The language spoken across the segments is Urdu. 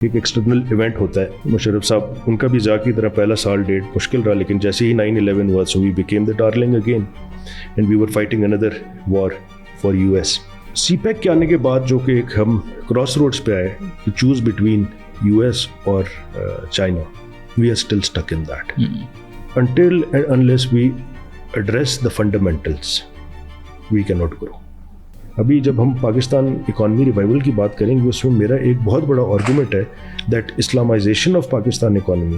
ایک ایکسٹرنل ایونٹ ہوتا ہے. مشرف صاحب ان کا بھی ذا کی طرح پہلا سال ڈیڑھ مشکل رہا, لیکن جیسے ہی 9/11 ہوا so we became the darling again and we were fighting another war for US. CPEC کے آنے کے بعد جو کہ ایک ہم کراس روڈس پہ آئے ٹو چوز بٹوین US اور China, we are still stuck in that until and unless we address the fundamentals we cannot grow. ابھی جب ہم پاکستان اکانومی ریوائول کی بات کریں گے اس میں میرا ایک بہت بڑا آرگومنٹ ہے that Islamization of Pakistan economy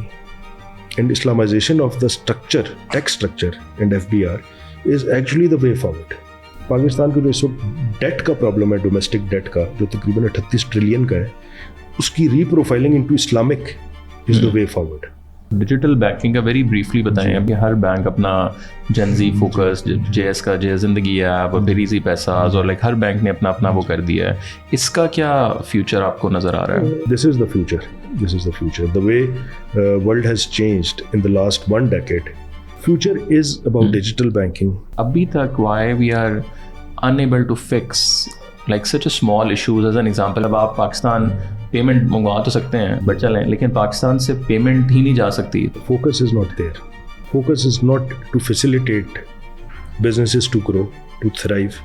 and Islamization of the structure, tax structure and FBR is actually the way forward. Pakistan کا جو اس وقت ڈیٹ کا پرابلم ہے, ڈومیسٹک ڈیٹ کا جو تقریباً 38 ٹریلین کا ہے, اس کی reprofiling into Islamic is the way forward. Digital banking کا ویری بریفلی بتائیں. اب کہ ہر بینک اپنا جنزی فوکس, JS کا جے زندگی ایپ اور پھر ایزی پیساز اور ہر بینک نے اپنا وہ کر دیا ہے. اس کا کیا فیوچر آپ کو نظر آ رہا ہے؟ This is the future. The way world has changed in the last 1 decade. Future is about digital banking. ابھی تک why we are unable to fix like such a small issues as an example. اب آپ پاکستان پیمنٹ منگوا تو سکتے ہیں بٹ چلیں, لیکن پاکستان سے پیمنٹ ہی نہیں جا سکتی. Focus is not there. Focus is not to facilitate businesses to grow, to thrive.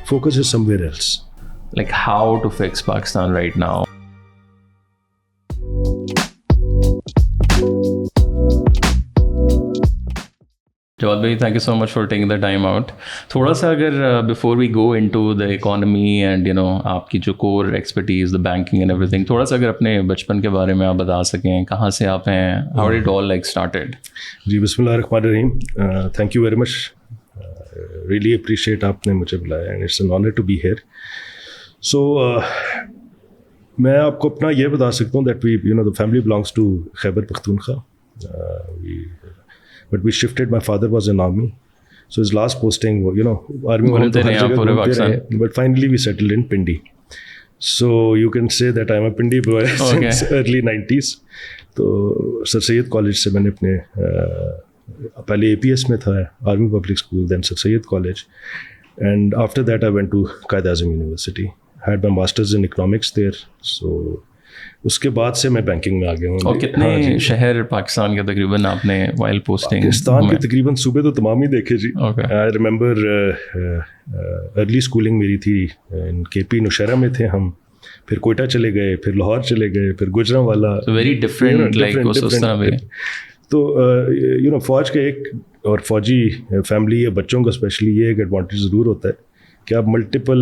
Focus is somewhere else. Like how to fix Pakistan right now? Jawad بھائی, thank you so much for taking the time out. تھوڑا سا اگر before we go into the economy and آپ کی جو core expertise the banking and everything, تھوڑا سا اگر اپنے بچپن کے بارے میں آپ بتا سکیں, کہاں سے آپ ہیں, how did it all like started? جی بسم اللہ الرحمن الرحیم. Thank you very much, really appreciate آپ نے مجھے بلایا and it's an honour to be here. So میں آپ کو اپنا یہ بتا سکتا ہوں that we the family belongs to Khyber Pakhtunkhwa. But we shifted. My father was in army, so his last posting, army wale to har jagah ghumte rahe, but finally we settled in Pindi. So you can say that I'm a Pindi boy since early 90s. تو سر سید کالج سے میں نے اپنے پہلے APS میں تھا, army public school, then sir Syed college, and after that I went to Quaid Azam university, had my masters in economics there. So اس کے بعد سے میں بینکنگ میں آ گیا ہوں. اور کتنے شہر پاکستان کے تقریباً آپ نے وائل پوسٹنگ؟ پاکستان کے تقریباً صوبے تو تمام ہی دیکھے جی. آئی ریمبر ارلی اسکولنگ میری تھی KP نوشہرہ میں تھے ہم, پھر کوئٹہ چلے گئے, پھر لاہور چلے گئے, پھر گجرانوالہ. ویری ڈفرینٹ لائک اس طرح میں. تو فوج کا ایک اور فوجی فیملی یا بچوں کا اسپیشلی یہ ایک ایڈوانٹیج ضرور ہوتا ہے کہ آپ ملٹیپل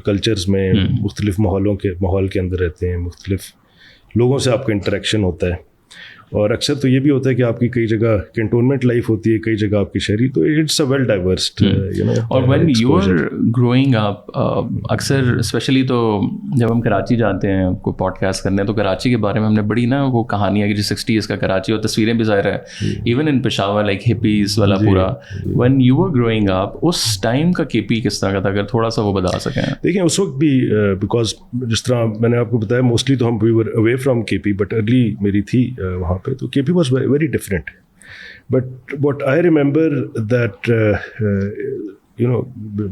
کلچرز میں مختلف ماحول کے اندر رہتے ہیں, مختلف لوگوں سے آپ کا انٹریکشن ہوتا ہے, اور اکثر تو یہ بھی ہوتا ہے کہ آپ کی کئی جگہ کنٹونمنٹ لائف ہوتی ہے, کئی جگہ آپ کی شہری, تو اٹس اے ویل ڈائیورسڈ. اور when you are growing up, اکثر اسپیشلی تو جب ہم کراچی جاتے ہیں کوئی پوڈ کاسٹ کرنے, تو کراچی کے بارے میں ہم نے بڑی وہ کہانی ہے کہ جو 60s کا کراچی, اور تصویریں بھی ظاہر ہے even in Peshawar like hippies والا پورا. When you are growing up, اس ٹائم کا KP کس طرح کا تھا, اگر تھوڑا سا وہ بتا سکیں. دیکھیں اس وقت بھی بیکاز جس طرح میں نے آپ کو بتایا موسٹلی تو ہم we were away from KP, but early میری تھی وہاں پہ, تو KP was very different. But what I remember that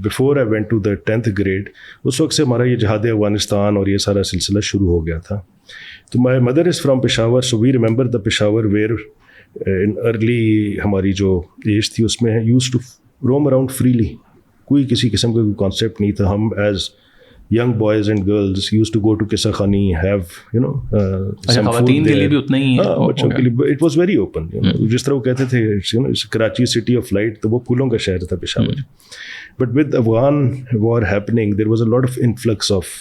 before I went to the 10th grade, اس وقت سے ہمارا یہ جہاد افغانستان اور یہ سارا سلسلہ شروع ہو گیا تھا. تو my mother is from Peshawar, so we remember the Peshawar where in early ہماری جو ایج تھی اس میں used to roam around freely. کوئی کسی قسم کا کوئی کانسیپٹ نہیں تھا. ہم as young boys and girls used to go to Qissa Khani, have some food there. بچوں کے لیے it was very open. جس طرح وہ کہتے تھے کراچی سٹی آف لائٹ, تو وہ پھولوں کا شہر تھا Peshawar. But with Afghan war happening, there was a lot of influx of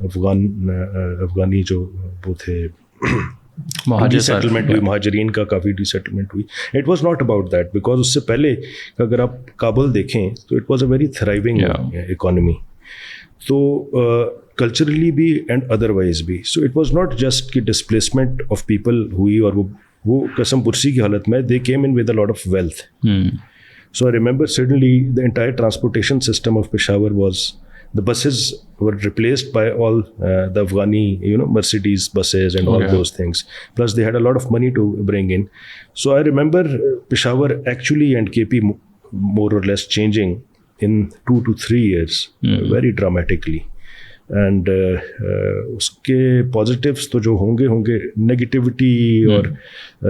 Afghani جو وہ تھے ڈی سیٹلمنٹ ہوئی, مہاجرین کا کافی ڈی سیٹلمنٹ ہوئی. It was not about that, because اس سے پہلے اگر آپ کابل دیکھیں تو it was a very thriving economy. تو کلچرلی بھی اینڈ ادروائز بھی. So it was not just کہ ڈسپلیسمنٹ آف پیپل ہوئی اور وہ قسم پرسی کی حالت میں, they came in with a lot of wealth. So I remember suddenly the entire transportation system of Peshawar was, the buses were replaced by all the Afghani, Mercedes buses and all those things. Plus they had a lot of money to bring in. So I remember Peshawar actually and KP more or less changing in 2 to 3 years very dramatically. And اس کے پازیٹیوس تو جو ہوں گے نگیٹیوٹی اور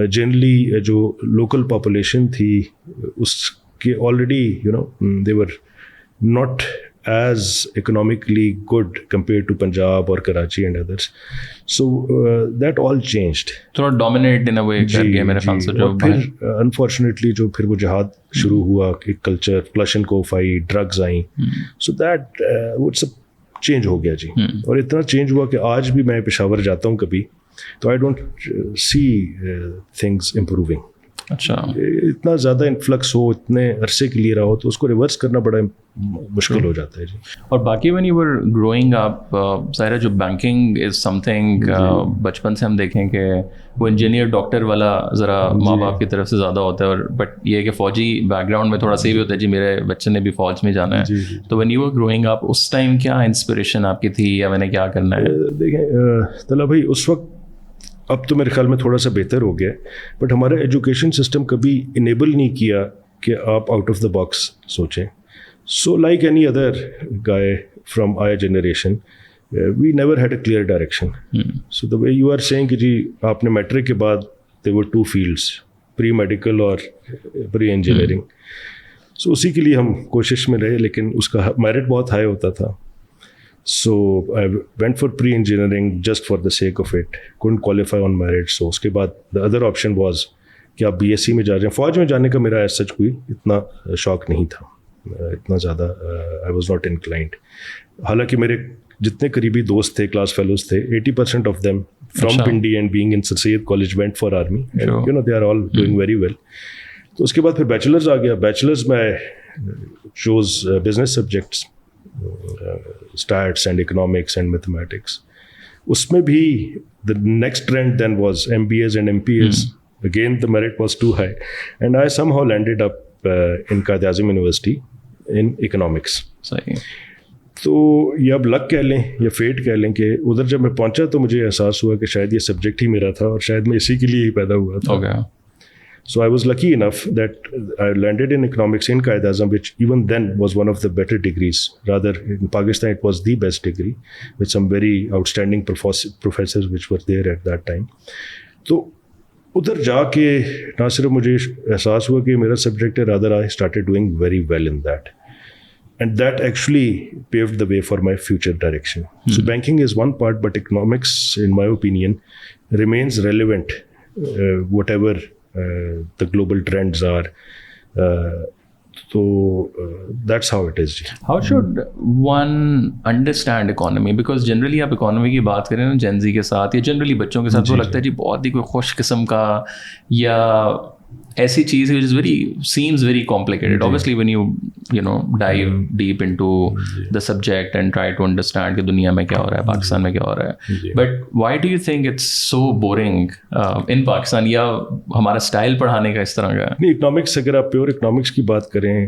جنرلی جو لوکل پاپولیشن تھی اس کے already they were not as economically good compared to Punjab or Karachi and others. So that all changed. تھوڑا dominate in a way کر گیا میرے خیال سے جو پھر unfortunately جو پھر وہ جہاد شروع ہوا ایک کلچر کلاشنکوف آئی ڈرگز آئیں so that وہ سب چینج ہو گیا جی. اور اتنا چینج ہوا کہ آج بھی میں پشاور جاتا ہوں کبھی تو I don't see things improving. اچھا اتنا زیادہ انفلکس ہو اتنے عرصے کے لیے رہا ہو تو اس کو ریورس کرنا بڑا مشکل ہو جاتا ہے جی. اور باقی when you were growing up ظاہر ہے جو بینکنگ از سم تھنگ بچپن سے ہم دیکھیں کہ وہ انجینئر ڈاکٹر والا ذرا ماں باپ کی طرف سے زیادہ ہوتا ہے اور بٹ یہ ہے کہ فوجی بیک گراؤنڈ میں تھوڑا سا بھی ہوتا ہے جی میرے بچے نے بھی فوج میں جانا ہے. تو when you were growing up اس ٹائم کیا انسپریشن آپ کی تھی یا میں نے کیا کرنا ہے؟ دیکھیں طلعہ بھائی اس وقت اب تو میرے خیال میں تھوڑا سا بہتر ہو گیا بٹ ہمارا ایجوکیشن سسٹم کبھی انیبل نہیں کیا کہ آپ آؤٹ آف دا باکس سوچیں. So like any other guy from I generation we never had a clear direction. So the way you are saying کہ جی آپ نے میٹرک کے بعد دے ور 2 فیلڈس پری میڈیکل اور پری انجینئرنگ. سو اسی کے لیے ہم کوشش میں رہے لیکن اس کا میرٹ بہت ہائی ہوتا تھا. So I went for pre-engineering just for the sake of it. Couldn't qualify on merit. So اس کے بعد the other option was کہ آپ BSc میں جا جائیں. فوج میں جانے کا میرا ایز سچ کوئی اتنا شوق نہیں تھا, اتنا زیادہ I was not inclined. حالانکہ میرے جتنے قریبی دوست تھے کلاس فیلوز تھے 80% of them from Pindi and being in Sir Syed College went for army. And they are all doing very well. تو اس کے بعد پھر بیچلرز آ گیا. بیچلرز میں chose business subjects. Stats and economics and mathematics. اس میں بھی the next trend then was MBAs and MPAs. Again the merit was too high and I somehow landed up in Quaid Azam University in economics. صحیح. تو یہ اب لک کہہ لیں یا فیٹ کہہ لیں کہ ادھر جب میں پہنچا تو مجھے احساس ہوا کہ شاید یہ سبجیکٹ ہی میرا تھا اور شاید میں اسی کے لیے ہی پیدا ہوا تھا. So I was lucky enough that I landed in economics in Quaid Azam, which even then was one of the better degrees. Rather, in Pakistan, it was the best degree with some very outstanding professors which were there at that time. تو ادھر جا کے نہ صرف مجھے احساس ہوا کہ میرا سبجیکٹ ہے, rather I started doing very well in that. And that actually paved the way for my future direction. So banking is one part, but economics, in my opinion, remains relevant, whatever the global trends are. So that's how it is. How should one understand economy? Because generally آپ economy کی بات کریں نا Gen Z کے ساتھ یا generally بچوں کے ساتھ وہ لگتا ہے جی بہت ہی کوئی خوش قسم کا یا ایسی چیز which is seems very complicated. Obviously when you know dive deep into the subject and try to understand کہ دنیا میں کیا ہو رہا ہے, پاکستان میں کیا ہو رہا ہے, but why do you think it's so boring in Pakistan یا ہمارا اسٹائل پڑھانے کا اس طرح کا؟ نہیں, اکنامکس اگر آپ پیور اکنامکس کی بات کریں,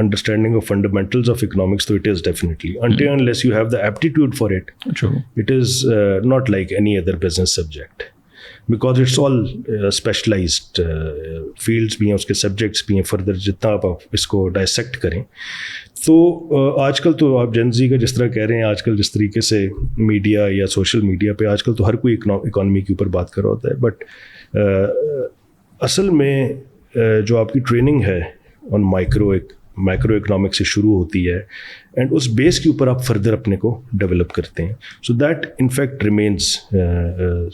understanding of fundamentals of economics, so it is definitely until unless you have the aptitude for it. True. It is not like any other business subject. Because it's all specialized fields بھی ہیں, اس کے subjects بھی ہیں. فردر جتنا آپ اس کو ڈائسیکٹ کریں تو آج کل تو آپ جن زی کا جس طرح کہہ رہے ہیں, آج کل جس طریقے سے میڈیا یا سوشل میڈیا پہ آج کل تو ہر کوئی اکانومی کے اوپر بات کر رہا ہوتا ہے, بٹ اصل میں جو آپ کی ٹریننگ ہے آن مائکرو اکنامکس سے شروع ہوتی ہے اینڈ اس بیس کے اوپر آپ فردر اپنے کو ڈیولپ کرتے ہیں. So that in fact remains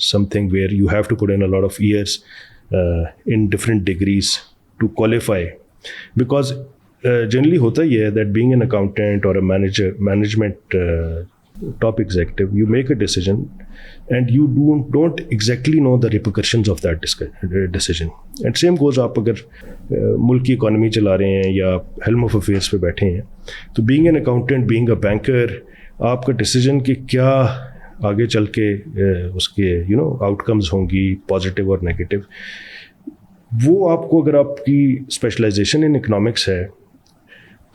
something where you have to put in a lot of years in different degrees to qualify. Because generally ہوتا یہ ہے that being an accountant or a management top executive, you make a decision and you don't exactly know the repercussions of that decision. And same goes آپ اگر ملک کی اکانومی چلا رہے ہیں یا ہیلم آف افیئرس پہ بیٹھے ہیں تو being an accountant, being a banker, آپ کا ڈیسیجن کہ کیا آگے چل کے اس کے آؤٹ کمز ہوں گی پازیٹیو اور نیگیٹو, وہ آپ کو اگر آپ کی اسپیشلائزیشن ان اکنامکس ہے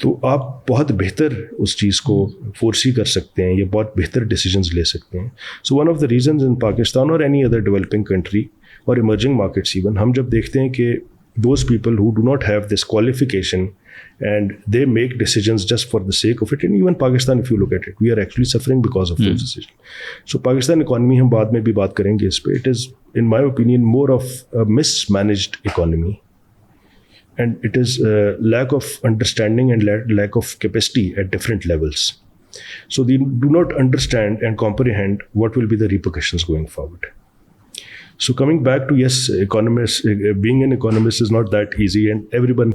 تو آپ بہت بہتر اس چیز کو فورسی کر سکتے ہیں یا بہت بہتر ڈیسیجنز لے سکتے ہیں. سو ون آف دا ریزنز ان پاکستان اور اینی ادر ڈیولپنگ کنٹری اور ایمرجنگ مارکیٹس ایون, ہم جب دیکھتے ہیں کہ those people who do not have this qualification and they make decisions just for the sake of it. And even Pakistan, if you look at it, we are actually suffering because of those decisions. So Pakistan economy, hum baad mein bhi baat karenge is pe, it is in my opinion more of a mismanaged economy, and it is lack of understanding and lack of capacity at different levels. So they do not understand and comprehend what will be the repercussions going forward. So coming back to, yes, economist, being an economist is not that easy, and everyone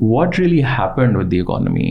What really happened with the economy?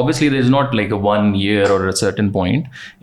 obviously there is not like a 1 year or a certain point,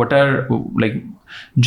what are like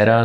era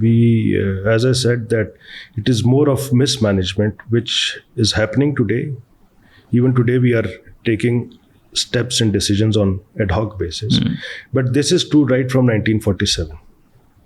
We as I said that it is more of mismanagement which is happening today. Even today we are taking steps and decisions on ad hoc basis, but this is true right from 1947.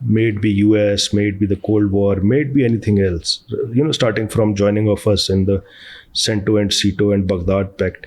may it be US, may it be the Cold War, may it be anything else, starting from joining of us in the CENTO and CETO and Baghdad Pact,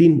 3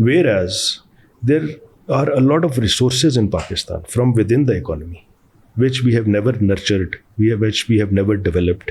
whereas there are a lot of resources in Pakistan from within the economy which we have never nurtured, which we have never developed.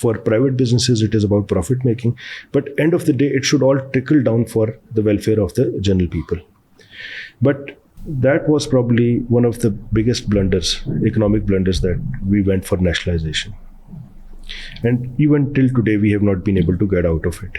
for private businesses it is about profit making, but end of the day it should all trickle down for the welfare of the general people. But that was probably one of the biggest blunders, economic blunders, that we went for nationalization, and even till today we have not been able to get out of it.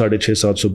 650-700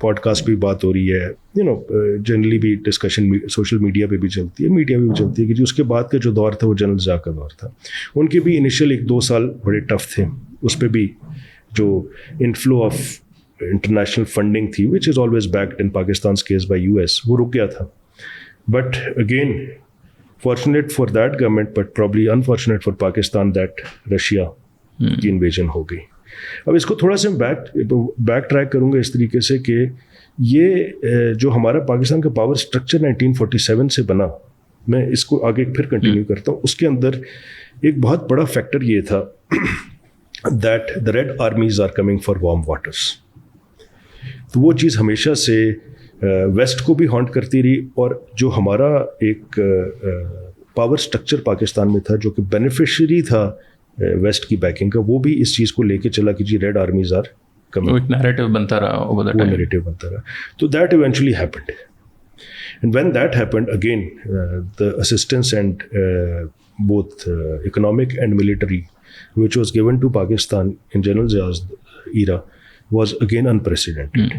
podcast بھی بات ہو رہی ہے, جنرلی بھی ڈسکشن سوشل میڈیا پہ بھی چلتی ہے, میڈیا پہ بھی چلتی ہے کہ اس کے بعد کا جو دور تھا وہ جنرل ضیاء کا دور تھا. ان کے بھی انیشیل 1-2 سال بڑے ٹف تھے, اس پہ بھی جو انفلو آف انٹرنیشنل فنڈنگ تھی which is always backed in پاکستان's کیس بائی US, وہ رک گیا تھا. But again fortunate for that government but probably unfortunate for Pakistan that Russia کی انویژن ہو گئی. اب اس کو تھوڑا سا بیک ٹریک کروں گا اس طریقے سے کہ یہ جو ہمارا پاکستان کا پاور اسٹرکچر 1947 سے بنا, میں اس کو آگے پھر کنٹینیو کرتا ہوں. اس کے اندر ایک بہت بڑا فیکٹر یہ تھا that the red armies are coming for warm waters. تو وہ چیز ہمیشہ سے ویسٹ کو بھی ہانٹ کرتی رہی, اور جو ہمارا ایک پاور اسٹرکچر پاکستان میں تھا جو کہ بینیفیشری تھا ویسٹ کی بیکنگ کا, وہ بھی اس چیز کو لے کے چلا کہ جی ریڈ آرمیز آر کمنگ. ایک نیریٹو بنتا رہا, وہ نیریٹو بنتا رہا. تو that eventually happened, and when that happened again the assistance and both economic and military which was given to Pakistan in General Zia's era was again unprecedented.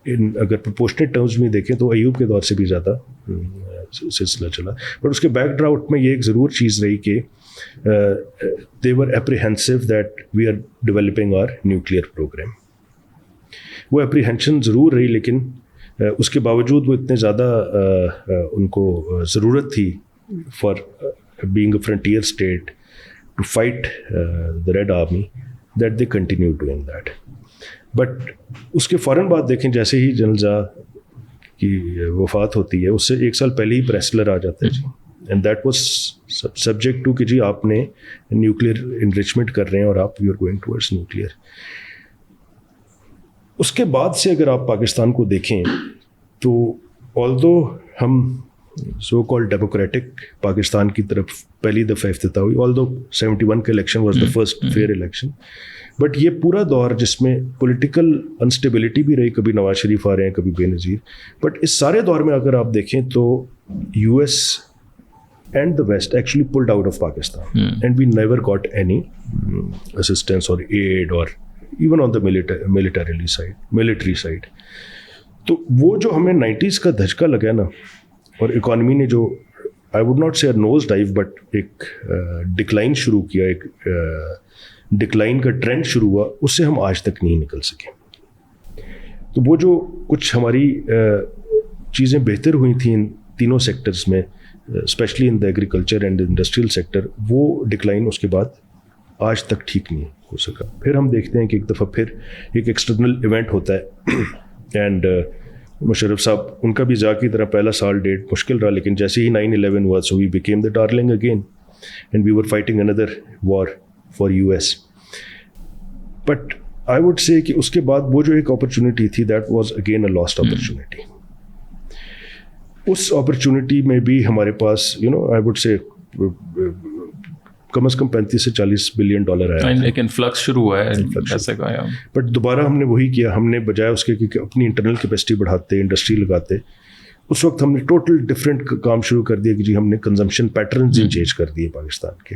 اگر پروپورشنیٹ ٹرمز میں دیکھیں تو ایوب کے دور سے بھی زیادہ سلسلہ چلا. بٹ اس کے بیک ڈراؤٹ میں یہ ایک ضرور چیز رہی کہ they were apprehensive that we are developing our nuclear program. وہ اپریہینشن ضرور رہی, لیکن اس کے باوجود وہ اتنے زیادہ ان کو ضرورت تھی for being a frontier state to fight the Red Army that they continued doing that. But اس کے فوراً بعد دیکھیں جیسے ہی جنرل ضیاء کی وفات ہوتی ہے اس سے 1 سال پہلے ہی پریسلر آ جاتا ہے جی, and that was subject to کہ جی آپ نے نیوکلیئر انریچمنٹ کر رہے ہیں اور آپ you are going towards nuclear. اس کے بعد سے اگر آپ پاکستان کو دیکھیں تو آلدو ہم سو کال ڈیموکریٹک پاکستان کی طرف پہلی دفعہ افتتاح ہوئی, آلدو 71 کا election was the first fair election, but یہ پورا دور جس میں پولیٹیکل انسٹیبلٹی بھی رہی, کبھی نواز شریف آ رہے ہیں کبھی بے نظیر, بٹ اس سارے دور میں اگر آپ دیکھیں تو US and the West actually pulled out of Pakistan and we never got any assistance or aid or even on the military side. تو وہ جو ہمیں 90s کا دھچکا لگا نا, اور اکانومی نے جو آئی ووڈ ناٹ سے نوز ڈائیو بٹ ایک ڈکلائن شروع کیا, ایک ڈکلائن کا ٹرینڈ شروع ہوا, اس سے ہم آج تک نہیں نکل سکے. تو وہ جو کچھ ہماری چیزیں بہتر ہوئی تھیں ان تینوں سیکٹرز میں, especially in the agriculture and industrial sector, وہ ڈکلائن اس کے بعد آج تک ٹھیک نہیں ہو سکا. پھر ہم دیکھتے ہیں کہ ایک دفعہ پھر ایک ایکسٹرنل ایونٹ ہوتا ہے, اینڈ مشرف صاحب ان کا بھی ضیاء کی طرح پہلا سال ڈیٹ مشکل رہا, لیکن جیسے ہی 9/11 ہوا so we became the darling again and we were fighting another war for US. But I would say کہ اس کے بعد وہ جو ایک اپرچونیٹی تھی that was again a lost opportunity. اس اپرچونیٹی میں بھی ہمارے پاس آئی ووڈ سے کم از کم $35 سے $40 بلین آیا, ایک انفلکس شروع ہوا ہے ایسے کا. بٹ دوبارہ ہم نے وہی کیا, ہم نے بجائے اس کے کہ اپنی انٹرنل کیپیسٹی بڑھاتے, انڈسٹری لگاتے, اس وقت ہم نے ٹوٹل ڈفرینٹ کام شروع کر دیا کہ جی ہم نے کنزمپشن پیٹرنز چینج کر دیے پاکستان کے.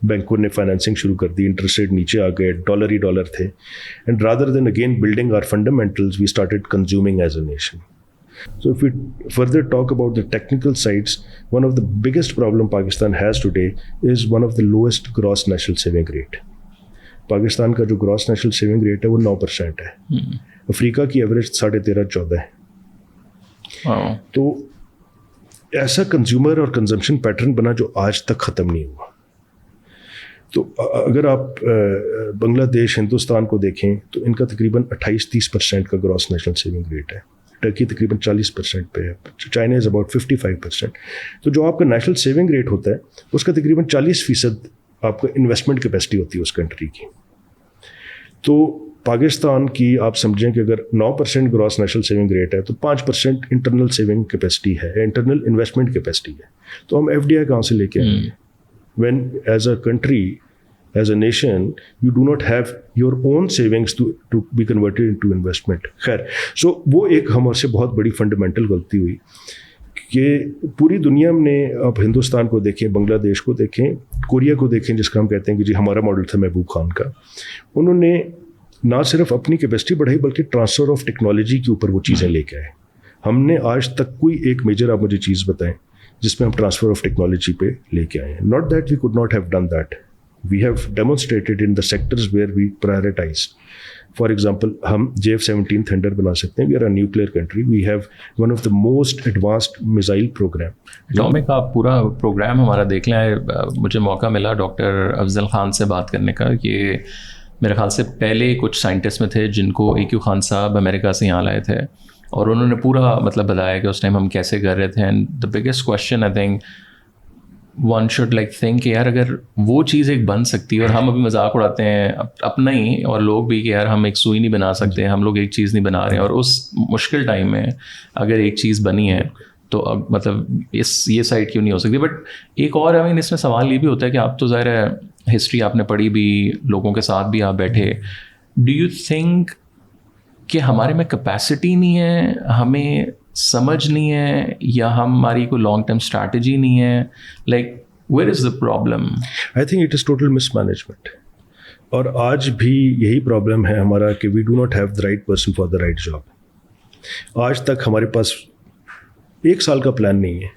بینکوں نے فائنینسنگ شروع کر دی, انٹرسٹ ریٹ نیچے آ گئے, ڈالر ہی ڈالر تھے, and rather than again building our fundamentals we started consuming as a nation. So if we further talk about the technical sides, one of the biggest problem Pakistan has today is one of the lowest gross national saving rate. Pakistan کا جو gross national saving rate ہے وہ 9% ہے, افریقہ کی ایوریج 13.5-14 ہے. تو ایسا کنزیومر اور کنزمپشن پیٹرن بنا جو آج تک ختم نہیں ہوا. تو اگر آپ بنگلہ دیش, ہندوستان کو دیکھیں تو ان کا تقریباً 28-30% کا گراس نیشنل سیونگ ریٹ ہے, ٹرکی تقریباً 40% پہ ہے, چائنا از اباؤٹ 55%. تو جو آپ کا نیشنل سیونگ ریٹ ہوتا ہے اس کا تقریباً 40% آپ کا انویسٹمنٹ کیپیسٹی ہوتی ہے اس کنٹری کی. تو پاکستان کی آپ سمجھیں کہ اگر 9% گراس نیشنل سیونگ ریٹ ہے تو 5% انٹرنل سیونگ کیپیسٹی ہے, انٹرنل انویسٹمنٹ کیپیسٹی ہے. تو ہم FDI کہاں سے لے کے آئیں گے when as a country, as a nation, you do not have your own savings to be converted into investment. خیر, so وہ ایک ہمارے سے بہت بڑی فنڈامنٹل غلطی ہوئی کہ پوری دنیا میں آپ ہندوستان کو دیکھیں, بنگلہ دیش کو دیکھیں, کوریا کو دیکھیں جس کا ہم کہتے ہیں کہ جی ہمارا ماڈل تھا محبوب خان کا, انہوں نے نہ صرف اپنی کیپیسٹی بڑھائی بلکہ ٹرانسفر آف ٹیکنالوجی کے اوپر وہ چیزیں لے کے آئے. ہم نے آج تک کوئی ایک میجر آپ مجھے چیز بتائیں جس میں ہم ٹرانسفر آف ٹیکنالوجی پہ لے کے آئے ہیں. Not that we could not have done that, we have demonstrated in the sectors where we prioritize. For example ہم JF-17 تھنڈر بنا سکتے ہیں. We are a nuclear country, we have one of the most advanced missile program. Atomic کا پورا پروگرام ہمارا دیکھ لیں. مجھے موقع ملا ڈاکٹر افضل خان سے بات کرنے کا, کہ میرے خیال سے پہلے کچھ سائنٹسٹ میں تھے جن کو AQ خان صاحب امریکہ سے یہاں لائے تھے, اور انہوں نے پورا مطلب بتایا کہ اس ٹائم ہم کیسے کر رہے تھے. And the biggest question I think one should like think کہ یار اگر وہ چیز ایک بن سکتی ہے, اور ہم ابھی مذاق اڑاتے ہیں اپنا ہی اور لوگ بھی کہ یار ہم ایک سوئی نہیں بنا سکتے, ہم لوگ ایک چیز نہیں بنا رہے ہیں, اور اس مشکل ٹائم میں اگر ایک چیز بنی ہے تو اب مطلب یہ سائڈ کیوں نہیں ہو سکتی. بٹ ایک اور I mean اس میں سوال یہ بھی ہوتا ہے کہ آپ تو ظاہر ہے ہسٹری آپ نے پڑھی بھی, لوگوں کے ساتھ بھی آپ بیٹھے, ڈو یو تھنک کہ ہمارے میں کیپیسٹی نہیں ہے, ہمیں سمجھ نہیں ہے, یا ہماری کوئی لانگ ٹرم اسٹریٹجی نہیں ہے, like where is the problem? I think it is total mismanagement. اور آج بھی یہی پرابلم ہے ہمارا کہ we do not have the right person for the right job. آج تک ہمارے پاس 1 سال کا پلان نہیں ہے,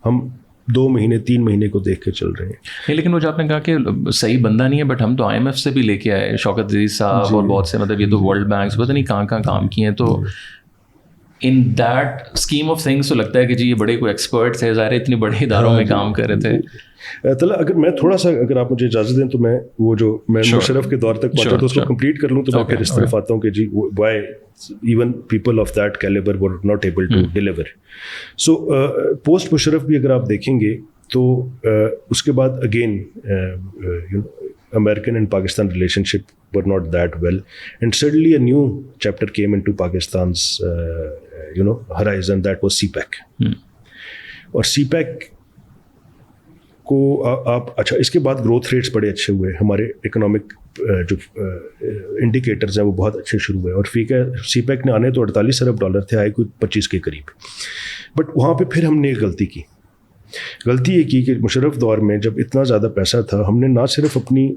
ہم 2 مہینے 3 مہینے کو دیکھ کے چل رہے ہیں. نہیں, لیکن وہ جو آپ نے کہا کہ صحیح بندہ نہیں ہے, بٹ ہم تو IMF سے بھی لے کے آئے, شوکت عزیز صاحب اور بہت سے مطلب یہ تو ورلڈ بینکس پتہ نہیں کہاں کام کیے ہیں. تو in that scheme of things تو لگتا ہے کہ جی یہ بڑے کوئی ایکسپرٹ تھے, ظاہر اتنے بڑے اداروں میں کام کر رہے تھے. طلع اگر میں تھوڑا سا, اگر آپ مجھے اجازت دیں تو میں وہ جو میں مشرف کے دور تک پہنچا تو اس کو کمپلیٹ کر لوں, تو میں پھر اس طرف آتا ہوں کہ جی why even people of that calibre were not able to deliver. So post Musharraf بھی اگر آپ دیکھیں گے تو اس کے بعد again American and Pakistan relationship were not that well, and suddenly a new chapter came into Pakistan's horizon, that was CPEC. اور CPEC کو آپ اچھا اس کے بعد گروتھ ریٹس بڑے اچھے ہوئے, ہمارے اکنامک جو انڈیکیٹرز ہیں وہ بہت اچھے شروع ہوئے, اور CPEC نے آنے تو $48 ارب تھے, آئے کوئی 25 کے قریب. بٹ وہاں پہ پھر ہم نے ایک غلطی یہ کی کہ مشرف دور میں جب اتنا زیادہ پیسہ تھا, ہم نے نہ صرف اپنی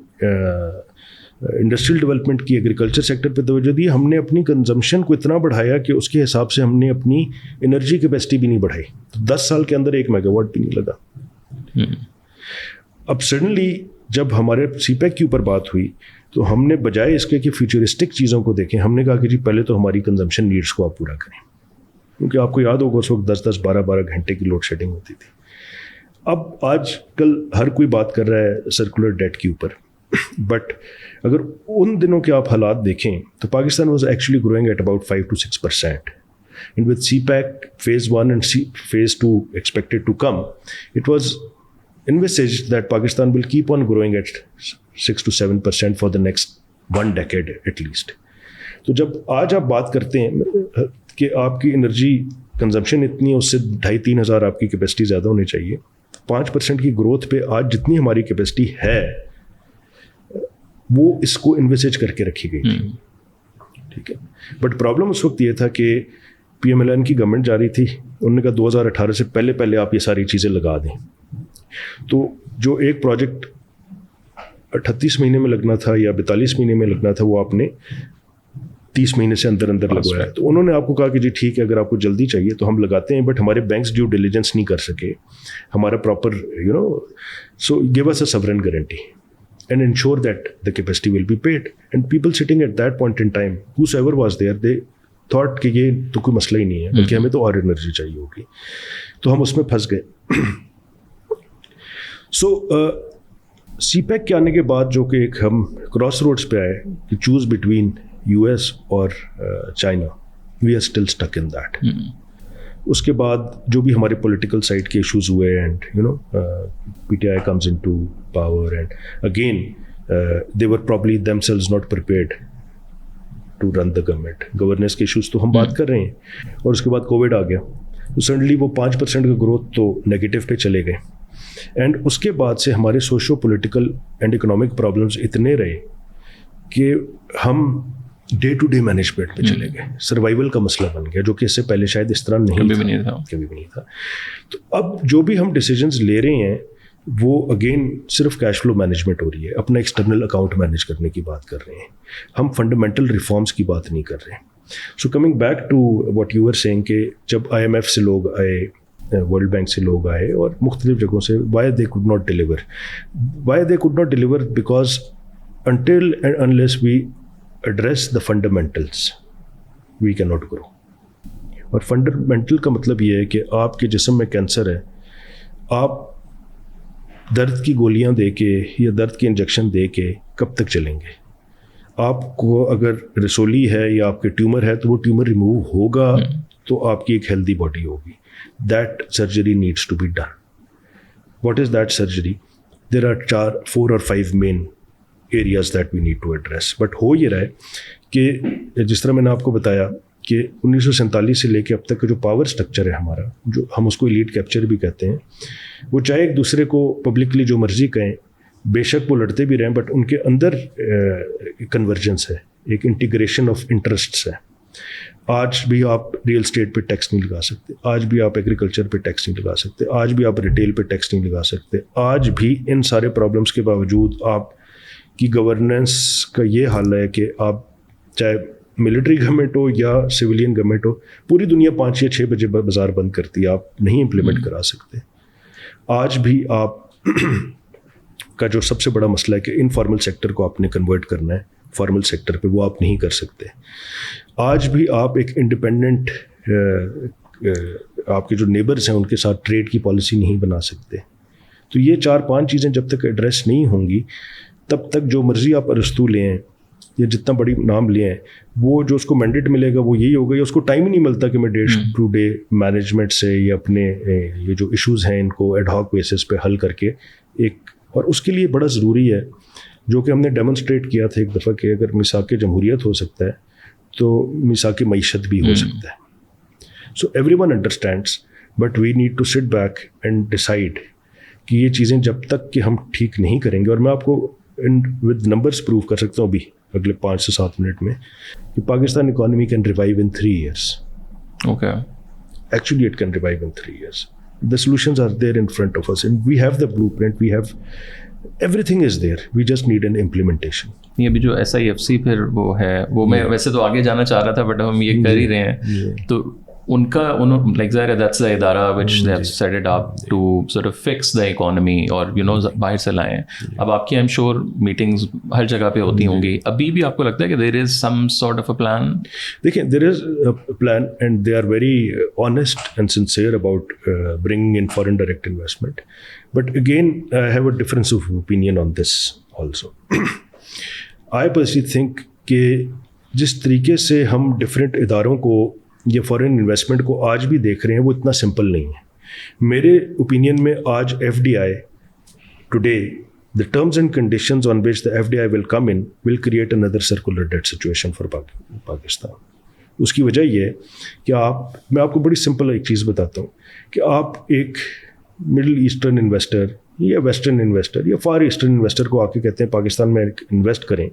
انڈسٹریل ڈیولپمنٹ کی, ایگریکلچر سیکٹر پہ توجہ دی, ہم نے اپنی کنزمپشن کو اتنا بڑھایا کہ اس کے حساب سے ہم نے اپنی انرجی کیپیسٹی بھی نہیں بڑھائی. 10 سال کے اندر 1 میگا واٹ بھی نہیں لگا. اب سڈنلی جب ہمارے CPEC کے اوپر بات ہوئی تو ہم نے بجائے اس کے کہ فیوچرسٹک چیزوں کو دیکھیں, ہم نے کہا کہ جی پہلے تو ہماری کنزمپشن نیڈس کو آپ پورا کریں, کیونکہ آپ کو یاد ہوگا اس وقت 10-10 12-12 گھنٹے کی لوڈ شیڈنگ ہوتی تھی. اب آج کل ہر کوئی بات کر رہا ہے سرکولر ڈیٹ کے اوپر, بٹ اگر ان دنوں کے آپ حالات دیکھیں تو Pakistan was actually growing at about 5 to 6%. And with CPEC phase 1 and phase 2 expected to come, it was envisaged that Pakistan will keep on growing at 6 to 7% for the next 1 decade at least. تو جب آج آپ بات کرتے ہیں کہ آپ کی انرجی کنزمپشن اتنی ہے, اس سے 2,500-3 ہزار آپ کی کیپیسٹی زیادہ ہونی چاہیے, 5% کی گروتھ پہ آج جتنی ہماری کیپیسٹی ہے وہ اس کو انویسیج کر کے رکھی گئی تھی. ٹھیک ہے, بٹ پرابلم اس وقت یہ تھا کہ PMLN کی گورنمنٹ جاری تھی, انہوں نے کہا 2018 سے پہلے آپ یہ ساری چیزیں لگا دیں. تو جو ایک پروجیکٹ 38 مہینے میں لگنا تھا یا 42 مہینے میں لگنا تھا, وہ آپ نے 30 مہینے سے اندر لگوایا. تو انہوں نے آپ کو کہا کہ جی ٹھیک ہے, اگر آپ کو جلدی چاہیے تو ہم لگاتے ہیں, بٹ ہمارے بینکس ڈیو ڈیلیجنس نہیں کر سکے, ہمارا proper so give us a sovereign guarantee and ensure that the capacity will be paid. And people sitting at that point in time whoever was there, they thought کہ یہ تو کوئی مسئلہ ہی نہیں ہے, بلکہ ہمیں تو اور انرجی چاہیے ہوگی. تو ہم اس میں پھنس گئے. سو CPEC کے آنے کے بعد جو کہ ایک ہم کراس روڈس پہ آئے کہ چوز بٹوین US اور China, we are still stuck in that. اس کے بعد جو بھی ہمارے پولیٹیکل سائڈ کے ایشوز ہوئے, and PTI comes into power, and again they were probably themselves not prepared to run the government. Governance کے ایشوز تو ہم بات کر رہے ہیں, اور اس کے بعد کووڈ آ گیا, تو سڈنلی وہ 5% کا گروتھ تو نیگیٹو پہ چلے گئے. اینڈ اس کے بعد سے ہمارے socio political and economic problems اتنے رہے کہ ہم ڈے ٹو ڈے مینجمنٹ پہ چلے گئے. سروائیول کا مسئلہ بن گیا, جو کہ اس سے پہلے شاید اس طرح کبھی بھی نہیں تھا. تو اب جو بھی ہم ڈیسیجنز لے رہے ہیں وہ اگین صرف کیش فلو مینجمنٹ ہو رہی ہے, اپنا ایکسٹرنل اکاؤنٹ مینیج کرنے کی بات کر رہے ہیں, ہم فنڈامنٹل ریفارمس کی بات نہیں کر رہے ہیں. So coming back to what you are saying کہ جب IMF سے لوگ آئے, ورلڈ بینک سے لوگ آئے اور مختلف جگہوں سے, why they could not deliver because until and unless we address the fundamentals we cannot grow. اور فنڈامنٹل کا مطلب یہ ہے کہ آپ کے جسم میں کینسر ہے, آپ درد کی گولیاں دے کے یا درد کے انجیکشن دے کے کب تک چلیں گے؟ آپ کو اگر رسولی ہے یا آپ کے ٹیومر ہے تو وہ ٹیومر ریموو ہوگا تو آپ کی ایک ہیلدی باڈی ہوگی. That surgery needs to be done. What is that surgery? There are 4 or 5 main areas that we need to address. But ہو یہ رہا ہے کہ جس طرح میں نے آپ کو بتایا کہ 1947 سے لے کے اب تک کا جو پاور سٹرکچر ہے ہمارا, جو ہم اس کو ایلیٹ کیپچر بھی کہتے ہیں, وہ چاہے ایک دوسرے کو پبلکلی جو مرضی کہیں, بے شک وہ لڑتے بھی رہیں, بٹ ان کے اندر کنورجنس ہے, ایک انٹیگریشن آف انٹرسٹس ہے. آج بھی آپ ریئل اسٹیٹ پہ ٹیکس نہیں لگا سکتے, آج بھی آپ ایگریکلچر پہ ٹیکس نہیں لگا سکتے, آج بھی آپ ریٹیل پہ ٹیکس نہیں لگا سکتے. آج بھی ان سارے پرابلمس کے باوجود آپ کی گورننس کا یہ حال ہے کہ آپ چاہے ملٹری گورنمنٹ ہو یا سویلین گورنمنٹ ہو, پوری دنیا 5 یا 6 بجے بازار بند کرتی ہے, آپ نہیں امپلیمنٹ کرا سکتے. آج بھی آپ کا جو سب سے بڑا مسئلہ ہے کہ انفارمل سیکٹر کو آپ نے کنورٹ کرنا ہے فارمل سیکٹر پہ, وہ آپ نہیں کر سکتے. آج بھی آپ ایک انڈیپینڈنٹ آپ کے جو نیبرز ہیں ان کے ساتھ ٹریڈ کی پالیسی نہیں بنا سکتے. تو یہ 4-5 چیزیں جب تک ایڈریس نہیں ہوں گی تب تک جو مرضی آپ ارسطو لیں یا جتنا بڑی نام لیں, وہ جو اس کو مینڈیٹ ملے گا وہ یہی ہوگا, یا اس کو ٹائم ہی نہیں ملتا کہ میں ڈے ٹو ڈے مینجمنٹ سے یا اپنے یہ جو ایشوز ہیں ان کو ایڈ ہاک بیسس پہ حل کر کے ایک, اور اس کے لیے بڑا ضروری ہے جو کہ ہم نے ڈیمونسٹریٹ کیا تھا ایک دفعہ کہ اگر میثاق جمہوریت ہو سکتا ہے تو میثاق معیشت بھی ہو سکتا ہے. So everyone understands, but we need to sit back and decide کہ یہ چیزیں جب تک کہ ہم ٹھیک نہیں کریں گے, اور میں آپ کو ود نمبرس پروو کر سکتا ہوں ابھی اگلے 5 سے 7 منٹ میں کہ Pakistan economy can revive in 3 years. Okay. Actually it can revive in 3 years. The solutions are there in front of us and we have the blueprint, we have everything is there, we just need an implementation. یہ بھی جو SIFC پھر وہ ہے, وہ میں ویسے تو آگے جانا چاہ رہا تھا بٹ ہم یہ کر ہی رہے ہیں, تو ان کا لائک ظاہر ہے دیٹس دا ادارہ which they have set it up to sort of fix the economy, اور یو نو باہر سے لائیں. اب آپ کی آئی ایم شیور میٹنگز ہر جگہ پہ ہوتی ہوں گی, ابھی بھی آپ کو لگتا ہے کہ there is some sort of a plan? دیکھیں, there is a plan and they are very honest and sincere about bringing in foreign direct investment, but again I have a difference of opinion on this also. I personally think کہ جس طریقے سے ہم ڈفرینٹ اداروں کو یا فارن انویسٹمنٹ کو آج بھی دیکھ رہے ہیں وہ اتنا سمپل نہیں ہے. میرے اوپینین میں آج FDI today, the terms and conditions on which the FDI will come in will create another circular debt situation for Pakistan. اس کی وجہ یہ ہے کہ میں آپ کو بڑی سمپل ایک چیز بتاتا ہوں کہ آپ ایک مڈل ایسٹرن انویسٹر یا ویسٹرن انویسٹر یا فار ایسٹرن انویسٹر کو آ کے کہتے ہیں پاکستان میں انویسٹ کریں,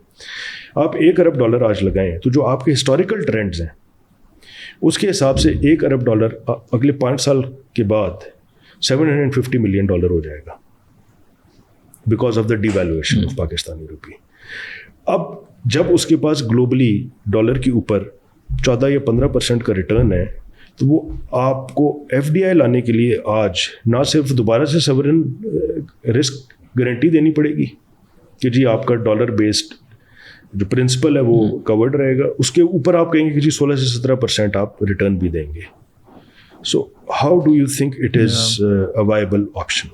آپ $1 ارب آج لگائیں, تو جو آپ کے ہسٹوریکل ٹرینڈز ہیں اس کے حساب سے $1 ارب اگلے 5 سال کے بعد $750 ملین ہو جائے گا because of the devaluation of Pakistani rupee. اب جب اس کے پاس گلوبلی ڈالر کے اوپر 14 یا 15% کا ریٹرن ہے, تو وہ آپ کو FDI لانے کے لیے آج نہ صرف دوبارہ سے سورن رسک گارنٹی دینی پڑے گی کہ جی آپ کا ڈالر بیسڈ جو پرنسپل ہے وہ کورڈ رہے گا, اس کے اوپر آپ کہیں گے کہ جی 16 سے 17% آپ ریٹرن بھی دیں گے. So how do you think it is a viable option?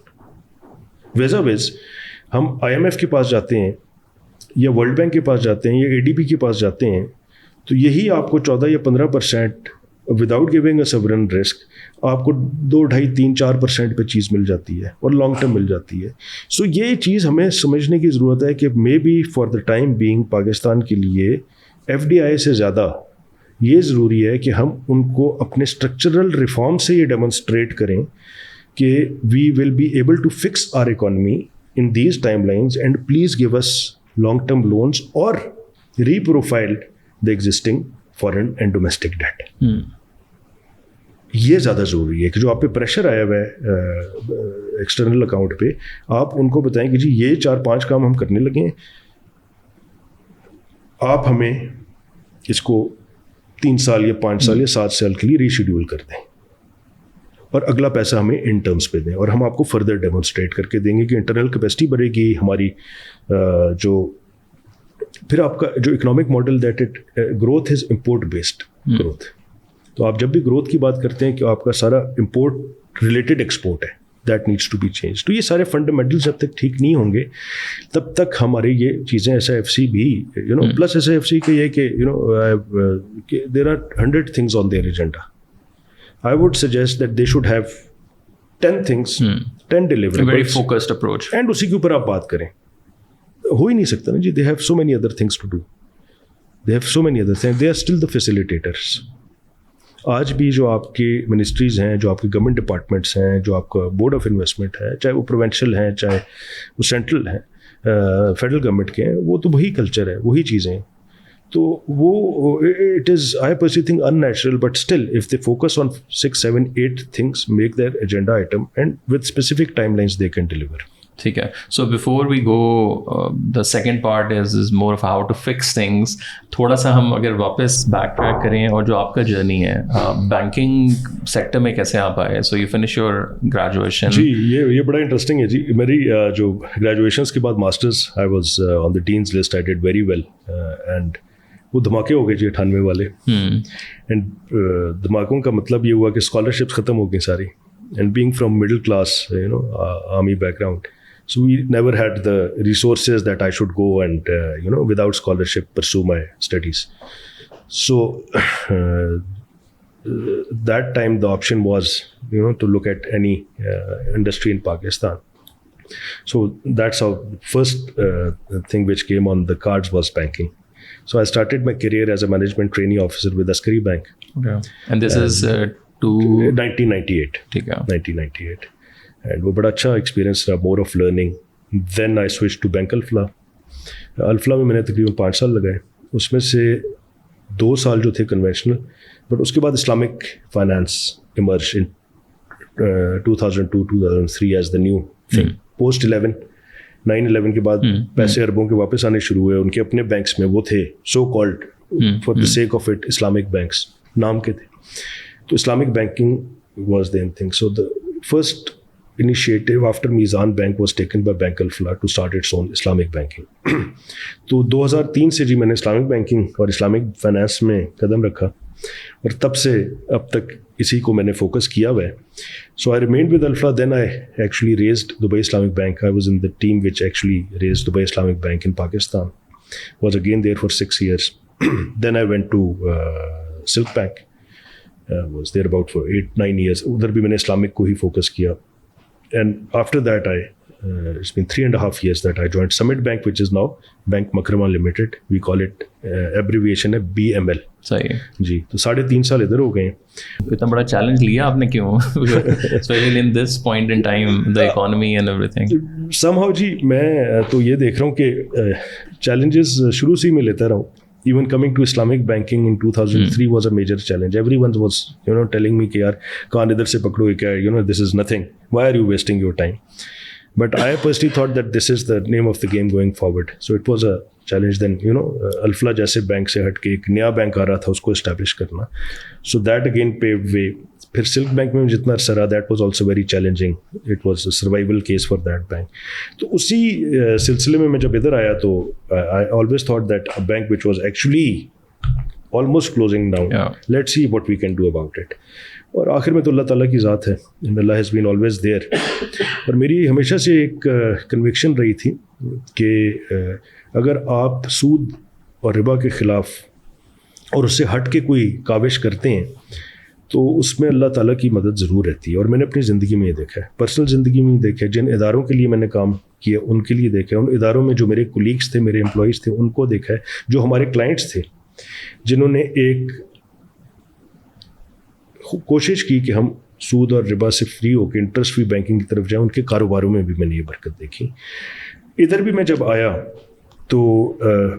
ویز ہم IMF کے پاس جاتے ہیں یا ورلڈ بینک کے پاس جاتے ہیں یا ADB کے پاس جاتے ہیں, تو یہی آپ کو 14 یا 15% without giving a Swarn risk آپ کو 2, 2.5, 3, 4% پہ چیز مل جاتی ہے اور لانگ ٹرم مل جاتی ہے. سو یہ چیز ہمیں سمجھنے کی ضرورت ہے کہ maybe for the time being Pakistan کے لیے FDI سے زیادہ یہ ضروری ہے کہ ہم ان کو اپنے اسٹرکچرل ریفارم سے یہ ڈیمونسٹریٹ کریں کہ we will be able to fix our economy in these time lines and please give us long term loans اور reprofile the existing foreign and domestic debt. یہ زیادہ ضروری ہے کہ جو آپ پہ پریشر آیا ہوا ہے ایکسٹرنل اکاؤنٹ پہ, آپ ان کو بتائیں کہ جی یہ 4-5 کام ہم کرنے لگے ہیں, آپ ہمیں اس کو 3 سال یا 5 سال یا 7 سال کے لیے ریشیڈیول کر دیں, اور اگلا پیسہ ہمیں ان ٹرمز پہ دیں, اور ہم آپ کو فردر ڈیمونسٹریٹ کر کے دیں گے کہ انٹرنل کیپیسٹی بڑھے گی ہماری. جو پھر آپ کا جو economic model that it growth is import based growth. تو آپ جب بھی گروتھ کی بات کرتے ہیں کہ آپ کا سارا امپورٹ ریلیٹڈ ایکسپورٹ ہے, that needs to be change. تو یہ سارے فنڈامنٹلز جب تک ٹھیک نہیں ہوں گے تب تک ہمارے یہ چیزیں ایس آئی ایف سی بھی plus S I F C کے یہ کہ there are 100 things on their agenda. I would suggest that they should have 10 things, 10 deliverables. A very focused approach. And اسی کے اوپر آپ بات کریں. ہو ہی نہیں سکتا نا جی, they have so many other things to do. They have so many other things. They are still the facilitators. آج بھی جو آپ کی منسٹریز ہیں, جو آپ کے گورنمنٹ ڈپارٹمنٹس ہیں, جو آپ کا بورڈ آف انویسٹمنٹ ہے, چاہے وہ پروونشل ہیں چاہے وہ سینٹرل ہیں, فیڈرل گورنمنٹ کے ہیں, وہ تو وہی کلچر ہے, وہی چیزیں ہیں. تو وہ it is I personally think in natural, but still if they focus on 6, 7, 8 things, make their agenda item and with specific timelines they can deliver. ٹھیک ہے. So before we go the second part is more of how to fix things. تھوڑا سا ہم اگر واپس بیک ٹریک کریں اور جو آپ کا جرنی ہے بینکنگ سیکٹر میں کیسے آپ آئے. So you finish your graduation. جی یہ بڑا انٹرسٹنگ ہے جی. میری جو گریجویشنس کے بعد masters, I was on the dean's list, I did very well, and وہ دھماکے ہو گئے جی 98 والے. اینڈ دھماکوں کا مطلب یہ ہوا کہ اسکالرشپس ختم ہو گئی ساری, and being from middle class army back ground, so we never had the resources that I should go and without scholarship pursue my studies. So that time the option was to look at any industry in Pakistan. So that's how first thing which came on the cards was banking. So I started my career as a management trainee officer with Askari Bank. Okay. And this is 1998. ٹھیک ہے. 1998. اینڈ وہ بڑا اچھا ایکسپیرینس رہا, more of learning. Then I switch to bank Alfalah. Alfalah میں نے تقریباً 5 سال لگائے, اس میں سے 2 سال جو تھے کنونشنل, بٹ اس کے بعد Islamic finance emerge in 2002-2003 as the new thing. Post 9/11 کے بعد پیسے اربوں کے واپس آنے شروع ہوئے ان کے اپنے بینکس میں. وہ تھے so called for the sake of it Islamic banks نام کے تھے. تو Islamic banking was then thing. So the first initiative after Mizan Bank was taken by Bank Al-Falah to start its own Islamic banking. تو 2003 سے جی میں نے اسلامک بینکنگ اور اسلامک فائنانس میں قدم رکھا, اور تب سے اب تک اسی کو میں نے فوکس کیا ہوا ہے. So I remained with Al-Falah, then I actually raised Dubai Islamic Bank. I was in the team which actually raised Dubai Islamic Bank in Pakistan. Was again there for 6 years. Then I went to Silk Bank. Was there about for 8-9 years. ادھر بھی میں نے اسلامک کو ہی فوکس کیا. And after that, it's been 3.5 years that I joined Summit Bank, which is now Bank Makrama Limited. We call it abbreviation ہے BML. صحیح جی. تو 3.5 سال ادھر ہو گئے ہیں. اتنا بڑا چیلنج لیا آپ نے کیوں, especially in this point in time, the economy and everything. Somehow جی میں تو یہ دیکھ رہا ہوں کہ چیلنجز شروع سے ہی میں لیتا رہا ہوں. Even coming to Islamic banking in 2003 was a major challenge. Everyone was, telling me کہ یار کان ادھر سے پکڑو, کہ this is nothing. Why are you wasting your time? But I personally thought that this is the name of the game going forward. So it was a challenge then, Al-Falah جیسے بینک سے ہٹ کے ایک نیا بینک آ رہا تھا, اس کو اسٹیبلش کرنا. So that again paved way. پھر سلک بینک میں جتنا عرصہ رہا, that was also very challenging. It was a survival case for that bank. تو اسی سلسلے میں جب ادھر آیا تو I always thought that a bank which was actually almost closing down, let see what we can do about it. اور آخر میں تو اللہ تعالیٰ کی ذات ہے, اللہ ہیز بین آلویز دیئر. اور میری ہمیشہ سے ایک کنوکشن رہی تھی کہ اگر آپ سود اور ربا کے خلاف اور اس سے ہٹ کے کوئی کاوش کرتے ہیں تو اس میں اللہ تعالیٰ کی مدد ضرور رہتی ہے. اور میں نے اپنی زندگی میں یہ دیکھا ہے, پرسنل زندگی میں یہ دیکھا ہے, جن اداروں کے لیے میں نے کام کیا ان کے لیے دیکھا ہے, ان اداروں میں جو میرے کولیگس تھے, میرے امپلائیز تھے, ان کو دیکھا ہے, جو ہمارے کلائنٹس تھے جنہوں نے ایک کوشش کی کہ ہم سود اور ربا سے فری ہو کے انٹرسٹ فری بینکنگ کی طرف جائیں, ان کے کاروباروں میں بھی میں نے یہ برکت دیکھی. ادھر بھی میں جب آیا تو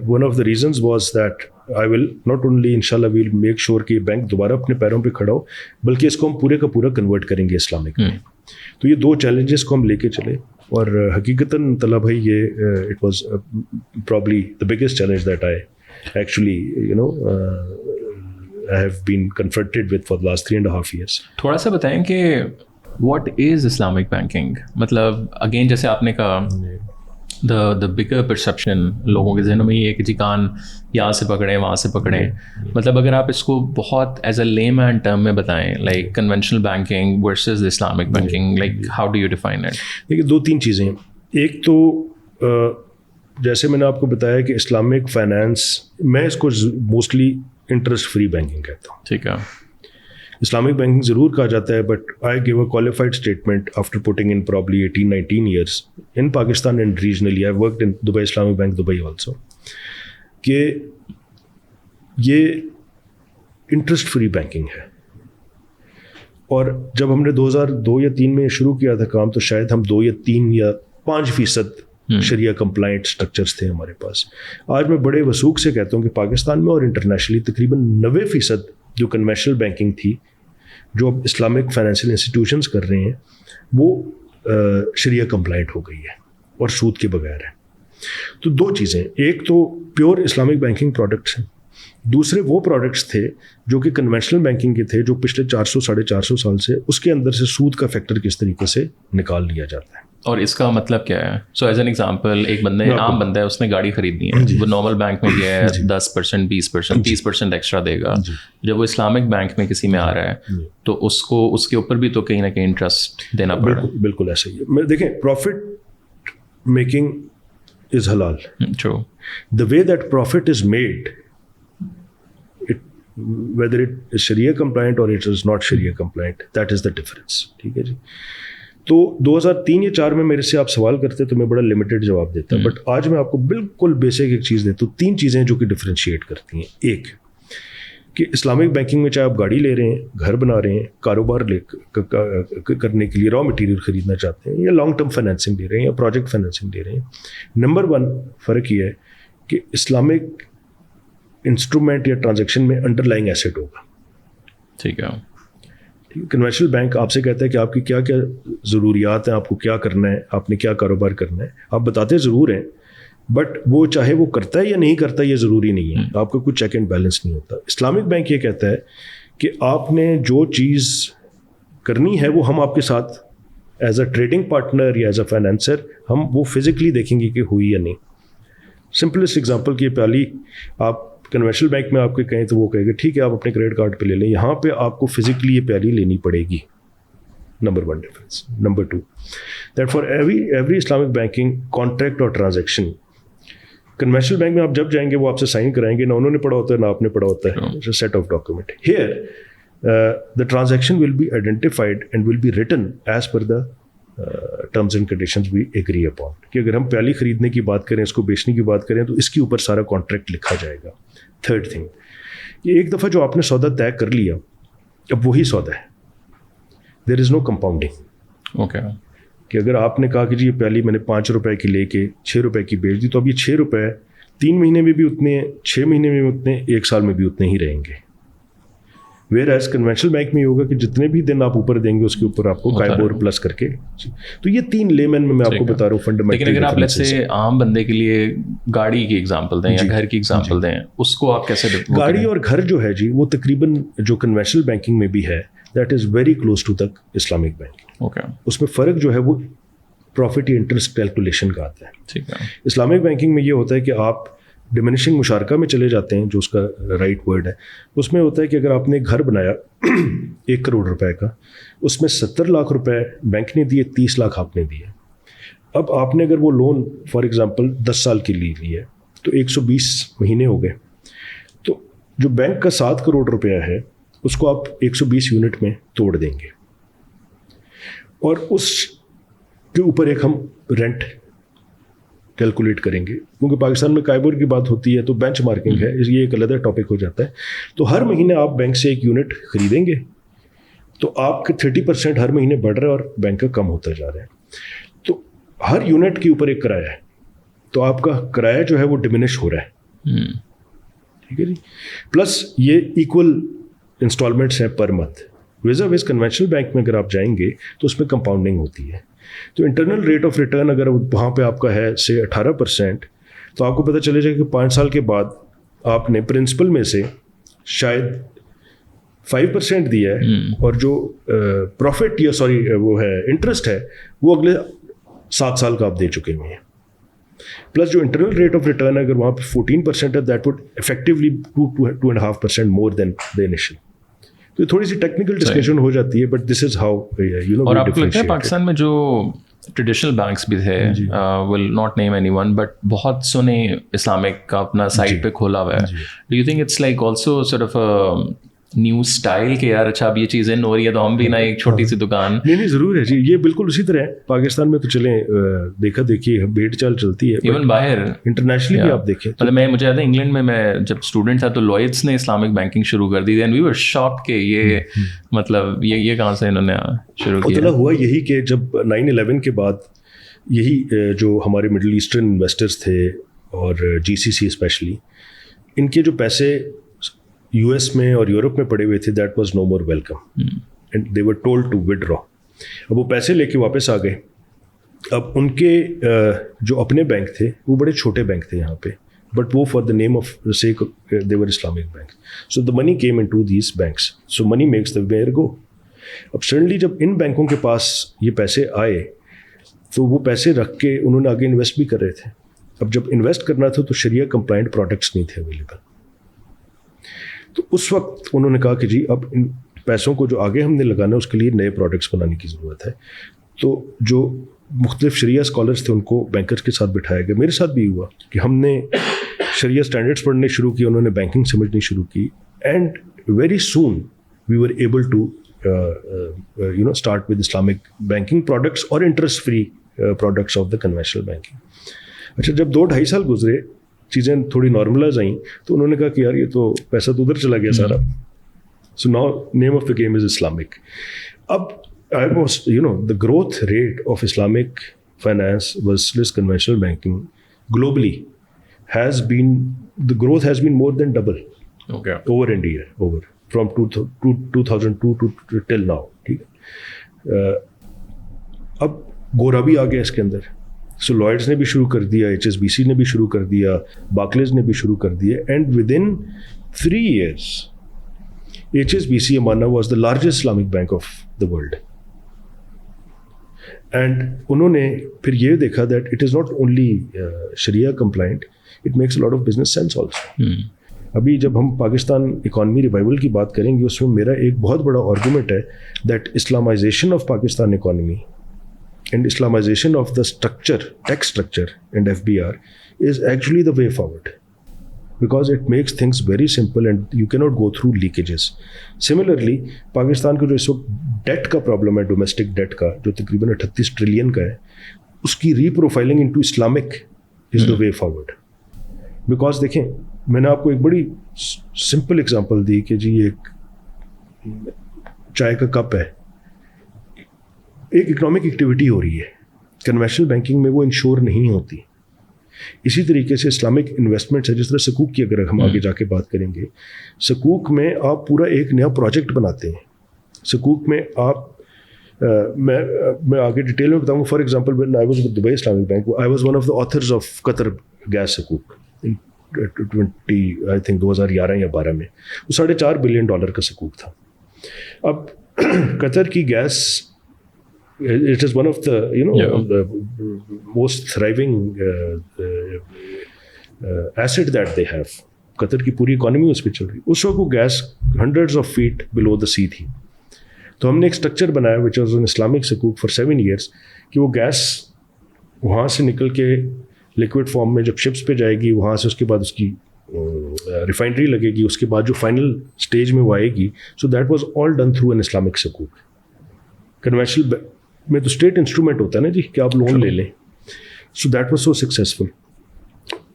one of the reasons was that I will not only انشاءاللہ ویل میک شیور کہ یہ بینک دوبارہ اپنے پیروں پہ کھڑا ہو، بلکہ اس کو ہم پورے کا پورا کنورٹ کریں گے اسلامک میں. تو یہ دو چیلنجز کو ہم لے کے چلے، اور حقیقتاً طلحہ بھائی یہ it was probably the biggest challenge that I actually I have been confronted with for the last 3.5 years. تھوڑا سا بتائیں کہ واٹ از اسلامک بینکنگ، مطلب اگین جیسے آپ نے کہا دا بگر پرسیپشن لوگوں کے ذہنوں میں یہ ہے کہ جی کان یہاں سے پکڑیں وہاں سے پکڑیں، مطلب اگر آپ اس کو بہت ایز اے لے مین ٹرم میں بتائیں، like conventional banking versus Islamic banking, like how do you define it? دیکھیے 2-3 چیزیں ہیں. ایک تو جیسے میں نے آپ کو بتایا کہ اسلامک فائنانس، میں اس کو موسٹلی انٹرسٹ فری بینکنگ کہتا ہوں. ٹھیک ہے. اسلامک بینکنگ ضرور کہا جاتا ہے، but I give a qualified statement after putting in probably 18-19 years in Pakistan and regionally. I worked in Dubai Islamic bank Dubai also, کہ یہ انٹرسٹ فری بینکنگ ہے. اور جب ہم نے 2002 یا 2003 میں شروع کیا تھا کام، تو شاید ہم 2 یا 3 یا 5% شریعہ کمپلائنٹ اسٹرکچرس تھے ہمارے پاس. آج میں بڑے وثوق سے کہتا ہوں کہ پاکستان میں اور انٹرنیشنلی تقریباً 90% جو کنوینشنل بینکنگ تھی، جو اب اسلامک فائنینشیل انسٹیٹیوشنس کر رہے ہیں، وہ شریعہ کمپلائنٹ ہو گئی ہے اور سود کے بغیر ہے. تو 2 چیزیں، ایک تو پیور اسلامک بینکنگ پروڈکٹس ہیں، دوسرے وہ پروڈکٹس تھے جو کہ کنونشنل بینکنگ کے تھے، جو پچھلے 400-450 سال سے اس کے اندر سے سود کا فیکٹر کس طریقے سے نکال لیا جاتا ہے. اور اس کا مطلب کیا ہے؟ سو ایز این ایگزامپل، ایک بندے عام بندہ ہے، اس نے گاڑی خریدنی ہے، وہ نارمل بینک میں گیا ہے 10%, 20%, 30% ایکسٹرا دے گا. جب وہ اسلامک بینک میں کسی میں آ رہا ہے تو اس کو اس کے اوپر بھی تو کہیں نہ کہیں انٹرسٹ دینا پڑے گا. بالکل ایسا ہی ہے. دیکھیں، پروفٹ میکنگ از حلال. True. The way that prophet is made, whether it is Sharia compliant or it is not Sharia compliant, that is the difference. ٹھیک ہے جی. تو 2003 یا 2004 میں میرے سے آپ سوال کرتے تو میں بڑا لمیٹڈ جواب دیتا، بٹ آج میں آپ کو بالکل بیسک ایک چیز دیتا ہوں. 3 چیزیں جو کہ ڈفرینشیٹ کرتی ہیں. ایک کہ اسلامک بینکنگ میں چاہے آپ گاڑی لے رہے ہیں، گھر بنا رہے ہیں، کاروبار کرنے کے لیے را مٹیریل خریدنا چاہتے ہیں، یا لانگ ٹرم فائنینسنگ لے رہے ہیں، یا پروجیکٹ فائنینسنگ لے رہے ہیں، نمبر 1 فرق یہ ہے کہ اسلامک انسٹرومنٹ یا ٹرانزیکشن میں انڈر لائنگ ایسیٹ ہوگا. ٹھیک ہے. کنونشنل بینک آپ سے کہتا ہے کہ آپ کی کیا کیا ضروریات ہیں، آپ کو کیا کرنا ہے، آپ نے کیا کاروبار کرنا ہے. آپ بتاتے ضرور ہیں، بٹ وہ چاہے وہ کرتا ہے یا نہیں کرتا یہ ضروری نہیں ہے. آپ کا کوئی چیک اینڈ بیلنس نہیں ہوتا. اسلامک بینک یہ کہتا ہے کہ آپ نے جو چیز کرنی ہے وہ ہم آپ کے ساتھ ایز اے ٹریڈنگ پارٹنر یا ایز اے فائنینسر ہم وہ فزیکلی دیکھیں گے کہ ہوئی یا نہیں. سمپلسٹ ایگزامپل کی پہلی، آپ کنونشنل بینک میں آپ کو کہیں تو وہ کہے گا ٹھیک ہے آپ اپنے کریڈٹ کارڈ پہ لے لیں، یہاں پہ آپ کو فزیکلی یہ پیالی لینی پڑے گی. Number 1 difference. Number 2 that for every Islamic banking contract اور ٹرانزیکشن، کنونشنل بینک میں آپ جب جائیں گے وہ آپ سے سائن کرائیں گے، نہ انہوں نے پڑھا ہوتا ہے نہ آپ نے پڑھا ہوتا ہے، set of document. Here the transaction will be identified and will be written as per the terms and conditions we agree upon. کہ اگر ہم پیالی خریدنے کی بات کریں، اس کو بیچنے کی بات کریں، تو اس کے اوپر سارا کانٹریکٹ لکھا جائے گا. تھرڈ تھنگ، یہ ایک دفعہ جو آپ نے سودا طے کر لیا، اب وہی سودا ہے. دیر از نو کمپاؤنڈنگ. اوکے. کہ اگر آپ نے کہا کہ جی یہ پیالی میں نے 5 روپے کی لے کے 6 روپے کی بیچ دی، تو اب یہ 6 روپے 3 مہینے میں بھی اتنے ہیں، 6 مہینے میں بھی اتنے، 1 سال میں بھی اتنے ہی رہیں گے. ویئر ایز کنونشنل بینک میں یہ ہوگا کہ جتنے بھی دن آپ اوپر دیں گے اس کے اوپر آپ کو قائبور پلس کر کے. تو یہ 3 لیمن میں آپ کو بتا رہا ہوں فنڈامنٹل. لیکن اگر آپ لیٹس سے عام بندے کے لیے گاڑی کی ایگزامپل دیں یا گھر کی ایگزامپل دیں، اس کو آپ کیسے؟ گاڑی اور گھر جو ہے جی وہ تقریباً جو کنونشنل بینکنگ میں بھی ہے that is very close to the Islamic banking. Okay. اس میں فرق جو ہے وہ پروفٹ یا انٹرسٹ کیلکولیشن کا آتا ہے. ٹھیک ہے. اسلامک بینکنگ میں یہ ہوتا ہے کہ آپ ڈیمینشنگ مشارکہ میں چلے جاتے ہیں، جو اس کا رائٹ ورڈ ہے. اس میں ہوتا ہے کہ اگر آپ نے گھر بنایا 1 کروڑ روپے کا، اس میں 70 لاکھ روپے بینک نے دیے، 30 لاکھ آپ نے دیے. اب آپ نے اگر وہ لون فار ایگزامپل 10 سال کے لیے لی ہے تو 120 مہینے ہو گئے. تو جو بینک کا 7 کروڑ روپیہ ہے اس کو آپ 120 یونٹ میں توڑ دیں گے، اور اس کے اوپر ایک ہم رینٹ کیلکولیٹ کریں گے. کیونکہ پاکستان میں قائبور کی بات ہوتی ہے تو بینچ مارکنگ ہے، یہ ایک علیحدہ ٹاپک ہو جاتا ہے. تو ہر مہینے آپ بینک سے 1 یونٹ خریدیں گے تو آپ کے 30% ہر مہینے بڑھ رہا ہے اور بینک کا کم ہوتا جا رہا ہے. تو ہر یونٹ کے اوپر ایک کرایہ ہے. تو آپ کا کرایہ جو ہے وہ ڈمینش ہو رہا ہے. ٹھیک ہے جی. پلس یہ ایکول انسٹالمنٹس ہیں پر منتھ. ویزا ویز کنونشنل بینک میں اگر آپ جائیں گے تو اس میں کمپاؤنڈنگ ہوتی ہے. تو انٹرنل ریٹ آف ریٹرن اگر وہاں پہ آپ کا ہے سے 18%, تو آپ کو پتہ چلے جائے کہ 5 سال کے بعد آپ نے پرنسپل میں سے شاید 5% دیا ہے, اور جو پروفٹ یا وہ ہے انٹرسٹ ہے وہ اگلے 7 سال کا آپ دے چکے ہوئے ہیں. پلس جو انٹرنل ریٹ آف ریٹرن اگر وہاں پہ 14% ہے, that would effectively 2.5% more than the initial. تو تھوڑی سی ٹیکنیکل ڈسکشن ہو جاتی ہے, but this is how you know. اور آپ کو لگتا ہے پاکستان میں جو ٹریڈیشنل بینکس بھی تھے, will not name any one, but بہت سونے اسلامک کا اپنا سائٹ پہ کھولا ہوا ہے, do you think it's like also sort of new style کہ یار اچھا اب یہ چیزیں ہو رہی ہے تو ہم بھی نا ایک چھوٹی سی دکان. نہیں ضرور ہے جی, یہ بالکل اسی طرح ہے. پاکستان میں تو چلیں دیکھا دیکھی بیٹ چال چلتی ہے, ایون باہر انٹرنیشنلی بھی آپ دیکھیں. مطلب مجھے یاد ہے انگلینڈ میں جب اسٹوڈنٹ تھا تو لوئڈس نے اسلامک بینکنگ شروع کر دی تھی, اینڈ وی ور شاکڈ کہ یہ مطلب یہ کہاں سے انہوں نے شروع کیا. اتنا ہوا یہی کہ جب 9/11 کے بعد یہی جو ہمارے مڈل ایسٹرن انویسٹرز تھے اور GCC اسپیشلی, ان کے جو پیسے US میں اور یورپ میں پڑے ہوئے تھے, that was no more welcome and they were told to withdraw. اب وہ پیسے لے کے واپس آ گئے. اب ان کے جو اپنے بینک تھے وہ بڑے چھوٹے بینک تھے یہاں پہ, بٹ وہ for the name of sake they were Islamic bank. So the money came in to these banks, so money makes the where go. اب سڈنلی جب ان بینکوں کے پاس یہ پیسے آئے تو وہ پیسے رکھ کے انہوں نے آگے انویسٹ بھی کر رہے تھے. اب جب انویسٹ کرنا تھا تو شریعہ کمپلائنٹ پروڈکٹس نہیں تھے اویلیبل. تو اس وقت انہوں نے کہا کہ جی اب ان پیسوں کو جو آگے ہم نے لگانا ہے اس کے لیے نئے پروڈکٹس بنانے کی ضرورت ہے. تو جو مختلف شریعہ اسکالرس تھے ان کو بینکرز کے ساتھ بٹھایا گیا. میرے ساتھ بھی ہوا کہ ہم نے شریعہ اسٹینڈرڈس پڑھنے شروع کی, انہوں نے بینکنگ سمجھنی شروع کی, and very soon we were able to you know start with Islamic banking products اور interest free products of the conventional banking. اچھا جب 2-2.5 سال گزرے, چیزیں تھوڑی نارملائز آئیں, تو انہوں نے کہا کہ یار یہ تو پیسہ تو ادھر چلا گیا سارا. So now name of the game is Islamic. اب I was, you know, the growth rate of Islamic finance versus conventional banking globally the growth has been more than double. Okay. Over India, from 2002 to till now. ٹھیک ہے. اب گورا بھی آ گیا اس کے اندر. سو لوئڈس نے بھی شروع کر دیا, HSBC نے بھی شروع کر دیا, بارکلیز نے بھی شروع کر دیا, and with in 3 years HSBC Amana was the largest Islamic bank of the world. And انہوں نے پھر یہ دیکھا that it is not only شریعہ compliant, it makes a lot of business sense also. ابھی جب ہم پاکستان اکانومی ریوائول کی بات کریں گے, اس میں میرا ایک بہت بڑا آرگومنٹ ہے that Islamization of Pakistan economy and Islamization of the structure, tax structure and FBR is actually the way forward, because it makes things very simple and you cannot go through leakages. Similarly, Pakistan کا جو اس وقت ڈیٹ کا پرابلم ہے, ڈومیسٹک ڈیٹ کا جو تقریباً 38 ٹریلین کا ہے, اس کی reprofiling into Islamic is the way forward. Because دیکھیں میں نے آپ کو ایک بڑی سمپل اگزامپل دی کہ جی ایک چائے کا کپ ہے, ایک اکنامک ایکٹیویٹی ہو رہی ہے, کنوینشنل بینکنگ میں وہ انشور نہیں ہوتی. اسی طریقے سے اسلامک انویسٹمنٹس ہے, جس طرح سکوک کی اگر ہم آگے جا کے بات کریں گے, سکوک میں آپ پورا ایک نیا پروجیکٹ بناتے ہیں. سکوک میں آپ میں آگے ڈیٹیل میں بتاؤں گا. For example when I was with Dubai Islamic Bank, I was one of the authors of Qatar gas سکوک in 2011 یا 12 میں. وہ $4.5 بلین کا سکوک تھا. اب قطر کی gas, it is one of the the most thriving asset that they have. قطر کی پوری اکانومی اس پہ چل رہی. اس وقت وہ gas hundreds of feet below the sea تھی. تو ہم نے ایک اسٹرکچر بنایا which was an Islamic سکوک for 7 years کہ وہ گیس وہاں سے نکل کے لیکوڈ فارم میں جب شپس پہ جائے گی, وہاں سے اس کے بعد اس کی ریفائنری لگے گی, اس کے بعد جو فائنل اسٹیج میں وہ آئے گی. So that was all done through an Islamic سکوک. کنوینشنل میں تو اسٹیٹ انسٹرومنٹ ہوتا ہے نا جی کہ آپ لون لے لیں. سو دیٹ واز سو سکسیزفل.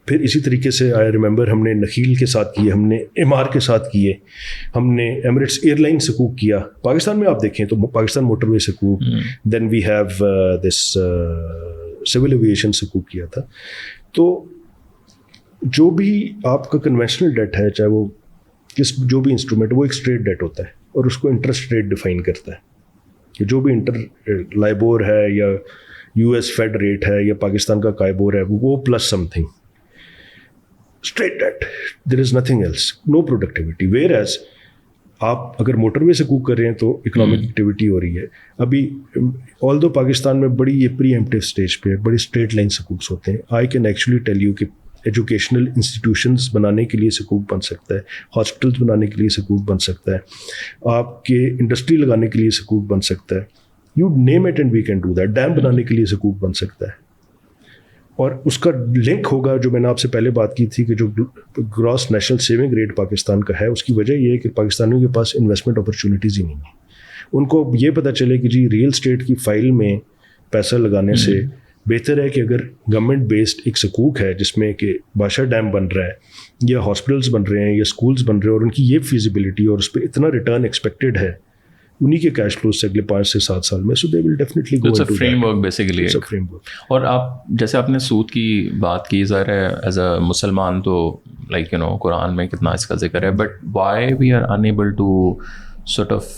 پھر اسی طریقے سے آئی ریمبر ہم نے نخیل کے ساتھ کیے, ہم نے امار کے ساتھ کیے, ہم نے ایمریٹس ایئر لائن سکوک کیا. پاکستان میں آپ دیکھیں تو پاکستان موٹر وے سکوک, then we have this civil aviation سکوک کیا تھا. تو جو بھی آپ کا کنونشنل ڈیٹ ہے, چاہے وہ جو بھی انسٹرومنٹ, وہ ایک اسٹریٹ ڈیٹ ہوتا ہے اور اس کو انٹرسٹ ریٹ ڈیفائن کرتا ہے کہ جو بھی لائبور ہے یا یو ایس فیڈ ریٹ ہے یا پاکستان کا قائبور ہے, وہ plus something, straight dead, there is nothing else, no productivity. Whereas آپ اگر موٹر وے سے کوک کر رہے ہیں تو اکنامک ایکٹیویٹی ہو رہی ہے. ابھی آل دو پاکستان میں بڑی یہ پری ایمپٹیو اسٹیج پہ بڑی اسٹریٹ لائن سکوکس ہوتے ہیں. I can actually tell you کہ ایجوکیشنل انسٹیٹیوشنز بنانے کے لیے سکوک بن سکتا ہے, ہاسپٹلس بنانے کے لیے سکوک بن سکتا ہے, آپ کے انڈسٹری لگانے کے لیے سکوک بن سکتا ہے, you name it and we can do that. Dam بنانے کے لیے سکوک بن سکتا ہے. اور اس کا لنک ہوگا جو میں نے آپ سے پہلے بات کی تھی کہ جو gross national saving rate Pakistan کا ہے, اس کی وجہ یہ ہے کہ پاکستانیوں کے پاس انویسٹمنٹ اپرچونیٹیز ہی نہیں ہیں. ان کو یہ پتہ چلے کہ جی ریئل اسٹیٹ کی فائل میں پیسہ لگانے سے بہتر ہے کہ اگر گورنمنٹ بیسڈ ایک سکوک ہے جس میں کہ بادشاہ ڈیم بن رہا ہے یا ہاسپٹلس بن رہے ہیں یا اسکولس بن رہے ہیں اور ان کی یہ فیزیبلٹی اور اس پہ اتنا ریٹرن ایکسپیکٹڈ ہے انہی کے کیش فلوز سے اگلے 5 سے 7 سال میں, so they will definitely go into framework basically. اور آپ جیسے آپ نے سود کی بات کی, ظاہر ہے ایز اے مسلمان تو لائک یو نو قرآن میں کتنا اس کا ذکر ہے, but why we are unable to sort of,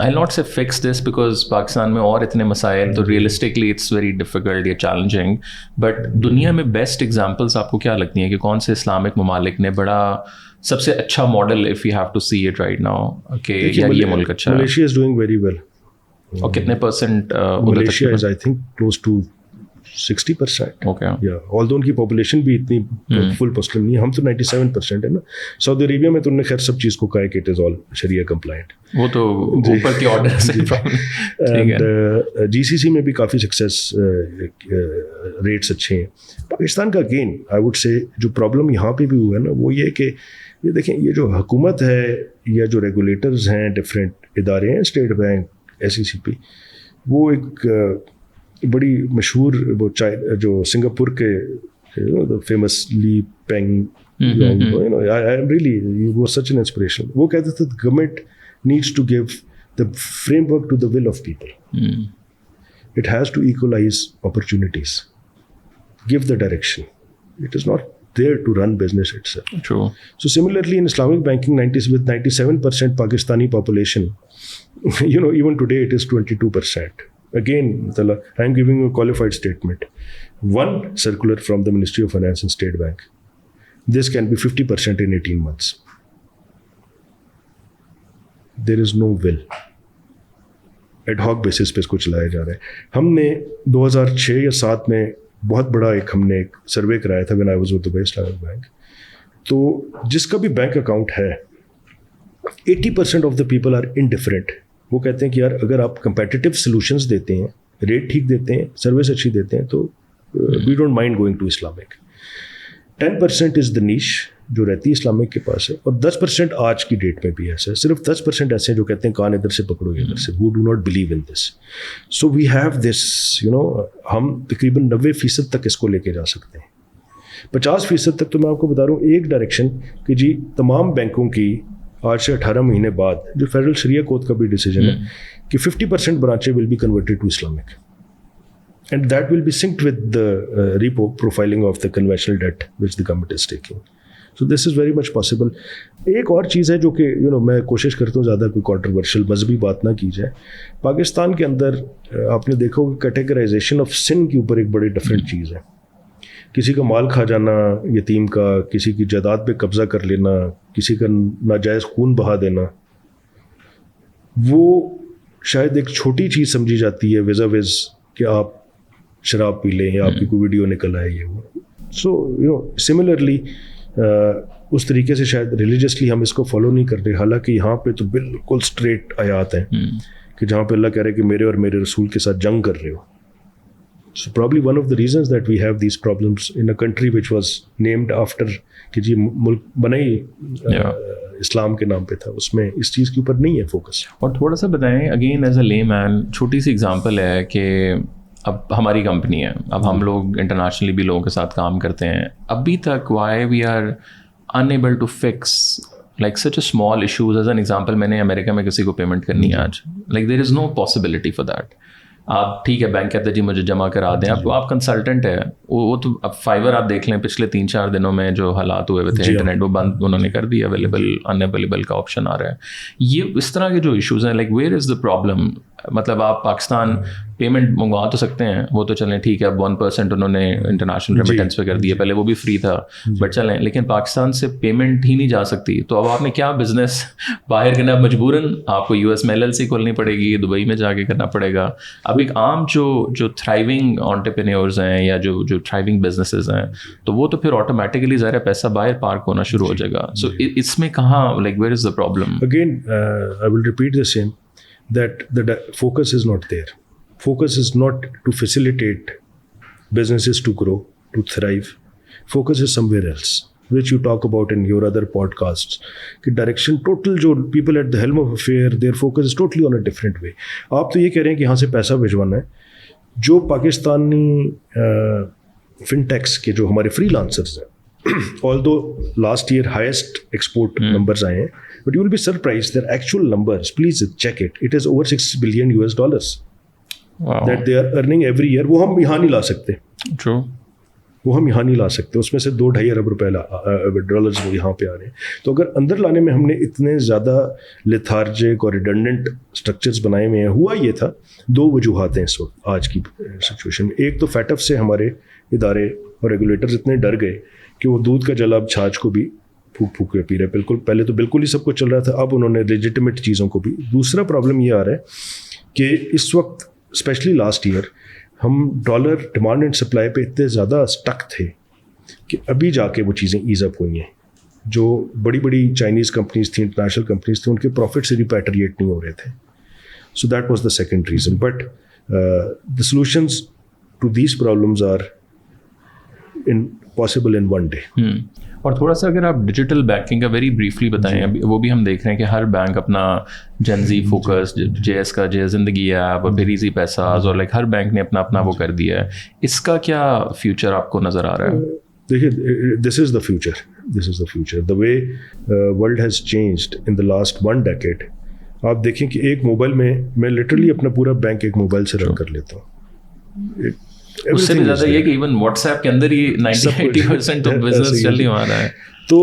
I'll not say fix this because Pakistan میں اور اتنے مسائل, تو ریئلسٹکلی اٹس ویری ڈیفیکلٹ یا چیلنجنگ, بٹ دنیا میں بیسٹ ایگزامپلس آپ کو کیا لگتی ہیں کہ کون سے اسلامک ممالک نے بڑا سب سے اچھا model, if you have to see it right now, کہ یہ ملک اچھا ہے؟ Malaysia is doing very well. اور کتنے percent? Malaysia is I think close to 60%. Okay, although ان کی پاپولیشن بھی اتنی فل مسلم نہیں ہے, ہم تو 97% ہے نا. سعودی عربیہ میں تو انہوں نے خیر سب چیز کو کہا ہے کہ it is all Shariah compliant, وہ تو اوپر کے آرڈر سے. اینڈ جی سی سی میں بھی کافی سکسیس ریٹس اچھے ہیں. پاکستان کا اگین آئی وڈ سے جو پرابلم یہاں پہ بھی ہوا ہے نا, وہ یہ کہ یہ دیکھیں, یہ جو حکومت ہے یا جو ریگولیٹرز ہیں, ڈفرینٹ ادارے ہیں, اسٹیٹ بینک, ایس ای سی پی, وہ ایک بڑی مشہور وہ جو سنگاپور کے فیمس لی پینگ, ریئلی وہ سچ این انسپریشن. وہ کہتے تھے government needs to give the framework to the will of people, it has to equalise opportunities, give the direction. It is not there to run business itself. True. So similarly in Islamic banking, with 97% Pakistani population, you know, even today it is 22%. Again, I am giving you a qualified statement. One circular from the Ministry of Finance and State Bank. This can be 50% in 18 months. There is no will. Ad hoc basis پہ اس کو چلایا جا رہا ہے. ہم نے 2006 یا 7 میں بہت بڑا ہم نے ایک سروے کرایا تھا when I was with Dubai Islamic Bank. تو جس کا بھی بینک اکاؤنٹ ہے 80% of the people are indifferent. وہ کہتے ہیں کہ یار اگر آپ کمپیٹیٹیو سولوشنس دیتے ہیں, ریٹ ٹھیک دیتے ہیں, سروس اچھی دیتے ہیں, تو we don't mind going to Islamic. 10% is the niche جو رہتی ہے اسلامک کے پاس ہے, اور 10% آج کی ڈیٹ میں بھی ایسا ہے. صرف 10% ایسے ہیں جو کہتے ہیں کان ادھر سے پکڑو یا ادھر سے, who do not believe in this. So we have this, you know, ہم تقریباً 90% تک اس کو لے کے جا سکتے ہیں. 50% تک تو میں آپ کو بتا رہا ہوں ایک ڈائریکشن کہ جی تمام بینکوں کی آج سے 18 مہینے بعد جو فیڈرل شریعہ کود کا بھی ڈیسیجن ہے کہ 50% برانچیں will be converted to Islamic, and that will be synced with the repo profiling of the conventional debt which the government is taking. So this is very much possible. ایک اور چیز ہے جو کہ یو نو میں کوشش کرتا ہوں زیادہ کوئی کانٹروورشل مذہبی بات نہ کی جائے. پاکستان کے اندر آپ نے دیکھا ہوگا کیٹیگرائزیشن آف سن کے اوپر ایک بڑی ڈفرینٹ چیز ہے. کسی کا مال کھا جانا یتیم کا, کسی کی جائیداد پہ قبضہ کر لینا, کسی کا ناجائز خون بہا دینا, وہ شاید ایک چھوٹی چیز سمجھی جاتی ہے ویزا ویز کہ آپ شراب پی لیں یا آپ کی کوئی ویڈیو نکل آئے یہ وہ. سو یو نو سملرلی اس طریقے سے شاید ریلیجسلی ہم اس کو فالو نہیں کر رہے, حالانکہ یہاں پہ تو بالکل اسٹریٹ آیات ہیں کہ جہاں پہ اللہ کہہ رہے کہ میرے اور میرے رسول کے ساتھ جنگ کر رہے ہو. So probably one of the reasons that we have these problems in a country which was named after کہ جی ملک بنا ہی اسلام کے نام پہ تھا, اس میں اس چیز کے اوپر نہیں ہے فوکس. اور تھوڑا سا بتائیں اگین ایز اے لے مین, چھوٹی سی ایگزامپل ہے کہ اب ہماری کمپنی ہے, اب ہم لوگ انٹرنیشنلی بھی لوگوں کے ساتھ کام کرتے ہیں, ابھی تک why we are unable to fix like such a small issues. As an example میں نے امریکہ میں کسی کو پیمنٹ کرنی ہے آج, like there is no possibility for that. آپ ٹھیک ہے بینک کہتے ہیں جی مجھے جمع کرا دیں, آپ کنسلٹنٹ ہے, وہ تو اب فائیور آپ دیکھ لیں پچھلے 3-4 دنوں میں جو حالات ہوئے تھے انٹرنیٹ وہ بند انہوں نے کر دی, اویلیبل ان اویلیبل کا آپشن آ رہا ہے. یہ اس طرح کے جو ایشوز ہیں like where is the problem, مطلب آپ پاکستان پیمنٹ منگوا تو سکتے ہیں, وہ تو چلیں ٹھیک ہے اب 1% انہوں نے انٹرنیشنل ریمیٹنس پہ کر دیا, پہلے وہ بھی فری تھا بٹ چلیں, لیکن پاکستان سے پیمنٹ ہی نہیں جا سکتی. تو اب آپ نے کیا بزنس باہر کرنا, مجبوراً آپ کو US میں LLC کھولنی پڑے گی, دبئی میں جا کے کرنا پڑے گا. اب ایک عام جو تھرائیونگ انٹرپرینیورز ہیں یا جو تھرائیونگ بزنسز ہیں تو وہ تو پھر آٹومیٹکلی ظاہر پیسہ باہر پارک ہونا شروع ہو جائے گا. سو اس میں کہاں like where is the problem? Again I will repeat the same, that the focus is not there. Focus is not to facilitate businesses to grow, to thrive. Focus is somewhere else, which you talk about in your other podcasts. کہ direction total جو people at the helm of affair, their focus is totally on a different way. آپ تو یہ کہہ رہے ہیں کہ یہاں سے پیسہ بھجوانا ہے. جو پاکستانی فنٹیکس کے جو ہمارے فری لانسرز ہیں, although last year highest export numbers آئے ہیں, but you will be surprised their actual numbers, please check it. It is over $6 billion that they are earning every year. وہ ہم یہاں نہیں لا سکتے. True. وہ ہم یہاں نہیں لا سکتے. اس میں سے $2-2.5 ارب ڈالرز وہ یہاں پہ آ رہے ہیں. تو اگر اندر لانے میں ہم نے اتنے زیادہ لیتھارجک اور ریڈنڈنٹ اسٹرکچرز بنائے ہوئے ہیں, ہوا یہ تھا 2 وجوہات ہیں اس وقت آج کی سچویشن میں. ایک تو فیٹ اف سے ہمارے ادارے اور ریگولیٹرز اتنے ڈر گئے کہ وہ دودھ کا جلا اب چھاچھ کو بھی پھونک پھونک کے پی رہے. بالکل پہلے تو بالکل ہی سب کچھ چل رہا تھا, اب انہوں نے لیجیٹمیٹ چیزوں کو بھی. دوسرا پرابلم یہ آ رہا ہے کہ اس وقت اسپیشلی لاسٹ ایئر ہم ڈالر ڈیمانڈ اینڈ سپلائی پہ اتنے زیادہ اسٹک تھے کہ ابھی جا کے وہ چیزیں ایز اپ ہوئی ہیں. جو بڑی بڑی چائنیز کمپنیز تھیں, انٹرنیشنل کمپنیز تھیں, ان کے پروفٹ سے ریپیٹریٹ نہیں ہو رہے تھے. So that was the second reason. But the solutions to these problems are possible in one day. اور تھوڑا سا اگر آپ ڈیجیٹل بینکنگ کا ویری بریفلی بتائیں, وہ بھی ہم دیکھ رہے ہیں کہ ہر بینک اپنا جنزی فوکس, JS کا جے زندگی ایپ اور پھر ایزی پیساز, اور لائک ہر بینک نے اپنا وہ کر دیا ہے. اس کا کیا فیوچر آپ کو نظر آ رہا ہے؟ دیکھیے, this is the future. The way world has changed in the last 1 decade. آپ دیکھیں کہ ایک موبائل میں لٹرلی اپنا پورا بینک ایک موبائل سے رن کر لیتا ہوں. اس سے بھی زیادہ یہ کہ ایون واٹس ایپ کے اندر ہی 90-80% تو بزنس چل ہی آ رہا ہے. تو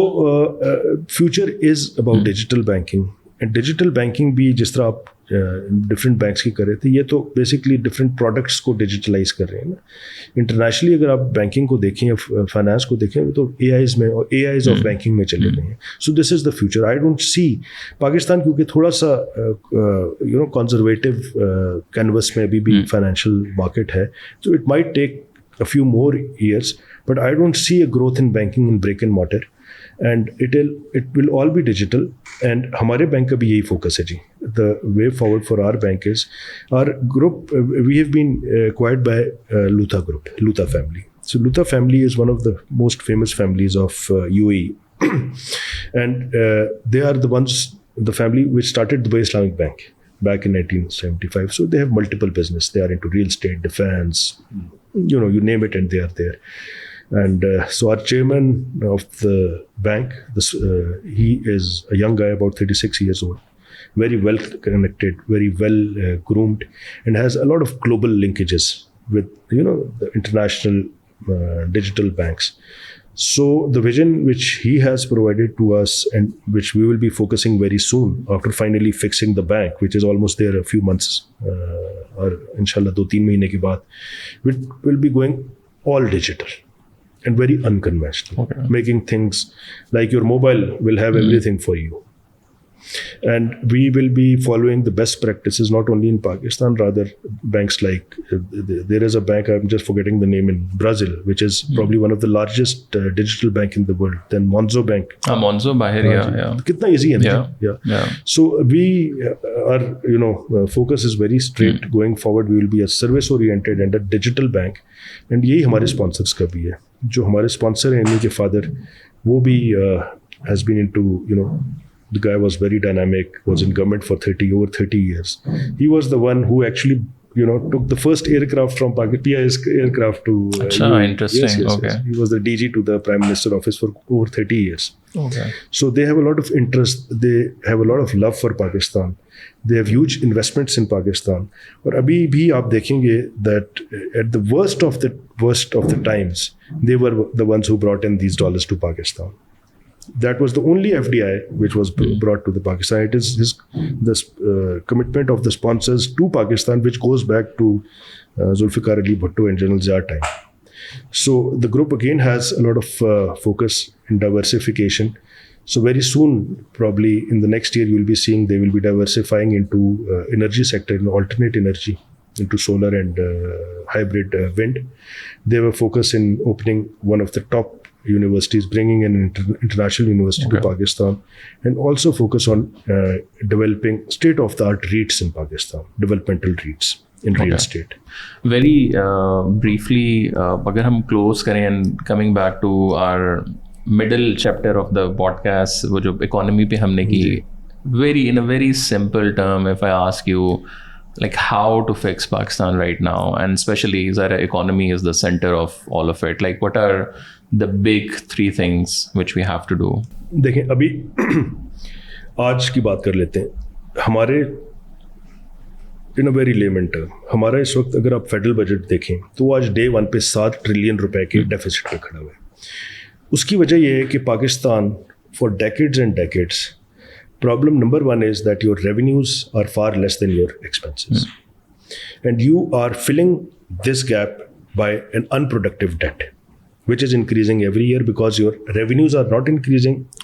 future is about digital banking. And digital banking بھی جس طرح آپ ڈفرینٹ بینکس کی کر رہے تھے, یہ تو بیسکلی ڈفرینٹ پروڈکٹس کو ڈیجیٹلائز کر رہے ہیں نا. انٹرنیشنلی اگر آپ بینکنگ کو دیکھیں یا فائنانس کو دیکھیں تو AIs میں اور AIs آف بینکنگ میں چلے گئے ہیں. So this is the future. I don't see Pakistan کیونکہ تھوڑا سا کنزرویٹو کینوس میں ابھی بھی فائنینشیل مارکیٹ ہے, تو it might take a few more years, but I don't see a growth in banking in brick and mortar, and it will all be digital. And ہمارے بینک کا بھی یہی فوکس ہے جی. The way forward for our bank is our group. We have been acquired by Lutha Group, Lutha family. So Lutha family is one of the most famous families of UAE, and they are the family which started Dubai Islamic Bank back in 1975. So they have multiple business. They are into real estate, defense, you name it, and they are there. And so our chairman of the bank, he is a young guy, about 36 years old, very well connected, very well groomed, and has a lot of global linkages with the international digital banks. So the vision which he has provided to us, and which we will be focusing very soon after finally fixing the bank, which is almost there a few months, or inshallah 2-3 mahine ke baad, will be going all digital and very unconventional. Okay. Making things like your mobile will have everything for you. And we will be following the best practices not only in Pakistan, rather banks like there is a bank, I'm just forgetting the name, in Brazil, which is probably one of the largest digital bank in the world. Then Monzo Bank. Monzo bahir, yeah. Kitna easy hai. Yeah. So we our focus is very straight. Going forward we will be a service oriented and a digital bank. And yahi hamare sponsors ka bhi hai. Jo hamare sponsor hain, inke father, wo bhi has been into the guy was very dynamic, was in government for over 30 years. He was the one who actually took the first aircraft from PIS aircraft to interesting. Yes. Okay. He was the DG to the Prime Minister office for over 30 years. Okay. So they have a lot of interest, they have a lot of love for Pakistan. They have huge investments in Pakistan. اور ابھی بھی آپ دیکھیں گے that at the worst of the times, they were the ones who brought in these dollars to Pakistan. That was the only FDI which was brought to the Pakistan. It is the commitment of the sponsors to Pakistan, which goes back to Zulfikar Ali Bhutto and General Zia time. So the group again has a lot of focus in diversification. So very soon, probably in the next year, you will be seeing they will be diversifying into energy sector, in alternate energy, into solar and hybrid wind. They have a focus in opening one of the top universities, bringing an international university to Pakistan, and also focus on developing state-of-the-art REITs in Pakistan, developmental REITs in real estate. Very briefly, اگر ہم close کریں and coming back to our middle chapter of the podcast, وہ جو economy پہ ہم نے کی, in a very simple term, if I ask you, like how to fix Pakistan right now, and especially Zara economy is the center of all of it, like what are the big 3 things which we have to do? دیکھیں ابھی آج کی بات کر لیتے ہیں. ہمارے in a very layman term, ہمارا اس وقت اگر آپ فیڈرل بجٹ دیکھیں تو وہ آج ڈے 1 پہ 7 ٹریلین روپے کے ڈیفیسٹ پہ کھڑا ہوا ہے. اس کی وجہ یہ ہے کہ Pakistan for decades and decades, problem number 1 is that your revenues are far less than your expenses. And you are filling this gap by an unproductive debt, which is increasing every year because your revenues are not increasing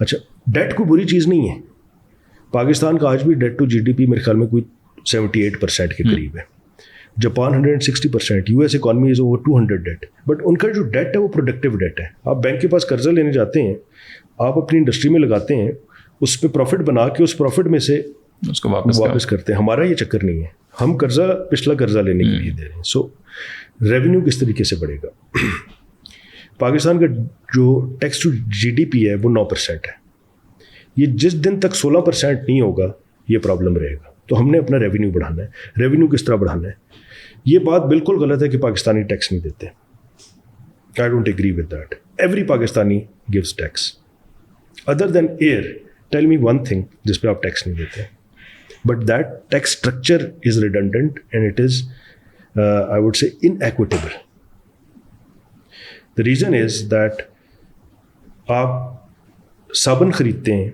اچھا, ڈیٹ کوئی بری چیز نہیں ہے. پاکستان کا آج بھی debt to G D P میرے خیال میں کوئی 78% کے قریب ہے. Japan 160%, US economy is over 200 debt. But ان کا جو ڈیٹ ہے وہ پروڈکٹیو ڈیٹ ہے. آپ بینک کے پاس قرضہ لینے جاتے ہیں, آپ اپنی انڈسٹری میں لگاتے ہیں, اس پہ پروفٹ بنا کے اس پروفٹ میں سے اس کو واپس کرتے ہیں. ہمارا یہ چکر نہیں ہے, ہم قرضہ پچھلا قرضہ لینے کے لیے دے رہے ہیں. سو ریونیو کس طریقے سے بڑھے گا؟ پاکستان کا جو tax to G D P ہے وہ 9% ہے. یہ جس دن تک 16% نہیں ہوگا یہ پرابلم رہے گا. تو ہم نے اپنا ریونیو بڑھانا ہے. ریونیو کس طرح بڑھانا ہے؟ یہ بات بالکل غلط ہے کہ پاکستانی ٹیکس نہیں دیتے. I don't agree with that. Every Pakistani gives tax. Other than year, tell me one thing جس پہ آپ ٹیکس نہیں دیتے. But that tax structure is redundant and it is I would say inequitable. The reason is that آپ صابن خریدتے ہیں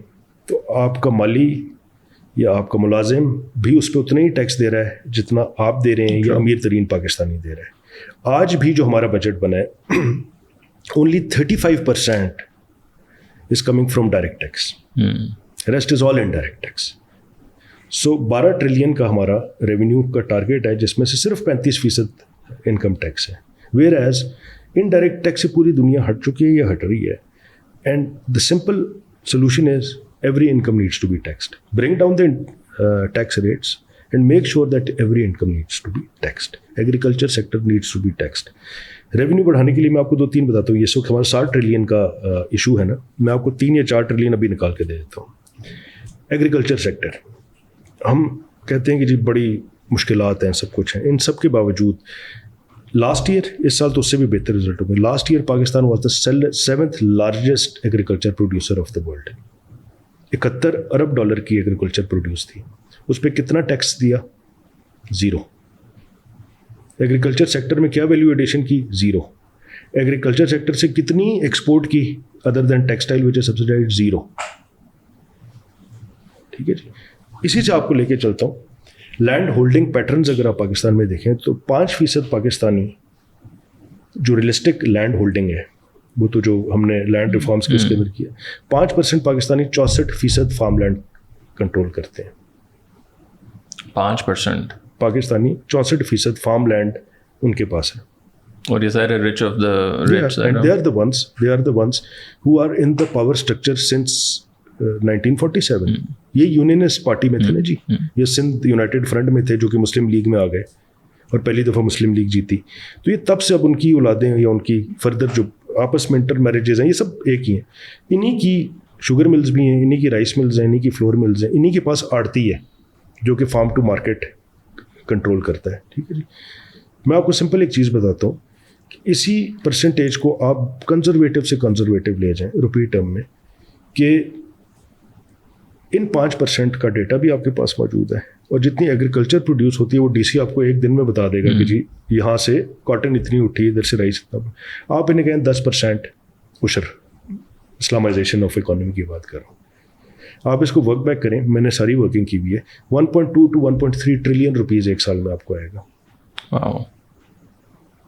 تو آپ کا مالی یا آپ کا ملازم بھی اس پہ اتنا ہی ٹیکس دے رہا ہے جتنا آپ دے رہے ہیں یا امیر ترین پاکستانی دے رہا ہے. آج بھی جو ہمارا بجٹ بنا ہے only 35% is coming from direct tax. Rest is all indirect tax. So 12 trillion کا ہمارا ریونیو کا ٹارگیٹ ہے جس میں سے صرف 35% انکم ٹیکس ہے. ویئر ایز انڈائریکٹ ٹیکس سے پوری دنیا ہٹ چکی ہے یا ہٹ رہی ہے. And the simple solution is every income needs to be taxed. Bring down the tax rates and make sure that every income needs to be taxed. Agriculture sector needs to be taxed. Revenue بڑھانے کے لیے میں آپ کو 2-3 بتاتا ہوں. یہ وقت ہمارا 7 ٹریلین کا ایشو ہے نا, میں آپ کو 3 یا 4 ٹریلین ابھی نکال کے دے دیتا ہوں. ایگریکلچر سیکٹر, ہم کہتے ہیں کہ جی بڑی مشکلات ہیں, سب کچھ ہیں. ان سب کے باوجود لاسٹ ایئر, اس سال تو اس سے بھی بہتر رزلٹ ہو گئے. Last year Pakistan was the 7th largest agriculture producer of the world. 71 ارب ڈالر کی ایگریکلچر پروڈیوس تھی. اس پہ کتنا ٹیکس دیا؟ 0. ایگریکلچر سیکٹر میں کیا ویلیو ایڈیشن کی؟ 0. ایگریکلچر سیکٹر سے کتنی ایکسپورٹ کی ادر دین ٹیکسٹائل وچ از سبسڈائزڈ؟ 0. ٹھیک ہے جی. اسی سے آپ کو لے کے چلتا ہوں. لینڈ ہولڈنگ پیٹرنز اگر آپ پاکستان میں دیکھیں تو 5% پاکستانی جو ریئلسٹک لینڈ ہولڈنگ ہے, وہ تو جو ہم نے لینڈ ریفارمس کے اس کے اندر کیا, 5% پاکستانی 64% فارم لینڈ کنٹرول کرتے ہیں. 5% پاکستانی 64% فارم لینڈ ان کے پاس ہے. اور یہ سارے rich of the rich, and they are the ones who are in the power structure since 1947. یہ یونینسٹ پارٹی میں تھے نا جی, یہ سندھ یونائٹیڈ فرنٹ میں تھے جو کہ مسلم لیگ میں آ گئے اور پہلی دفعہ مسلم لیگ جیتی. تو یہ تب سے اب ان کی اولادیں یا ان کی فردر جو آپس میں انٹر میرجز ہیں یہ سب ایک ہی ہیں. انہی کی شوگر ملز بھی ہیں, انہی کی رائس ملز ہیں, انہی کی فلور ملز ہیں, انہی کے پاس آڑتی ہے جو کہ فارم ٹو مارکیٹ کنٹرول کرتا ہے. ٹھیک ہے جی. میں آپ کو سمپل ایک چیز بتاتا ہوں کہ اسی پرسنٹیج کو آپ کنزرویٹو سے کنزرویٹو لے جائیں روپی ٹرم میں, کہ ان 5% کا ڈیٹا بھی آپ کے پاس موجود ہے, اور جتنی ایگریکلچر پروڈیوس ہوتی ہے وہ DC آپ کو ایک دن میں بتا دے گا کہ جی یہاں سے کاٹن اتنی اٹھی, ادھر سے رائس اتنا. آپ انہیں کہیں 10% عشر, اسلامائزیشن آف اکانومی کی بات کر رہا ہوں. آپ اس کو ورک بیک کریں, میں نے ساری ورکنگ کی ہوئی ہے, 1.2 to 1.3 ٹریلین روپیز ایک سال میں آپ کو آئے گا.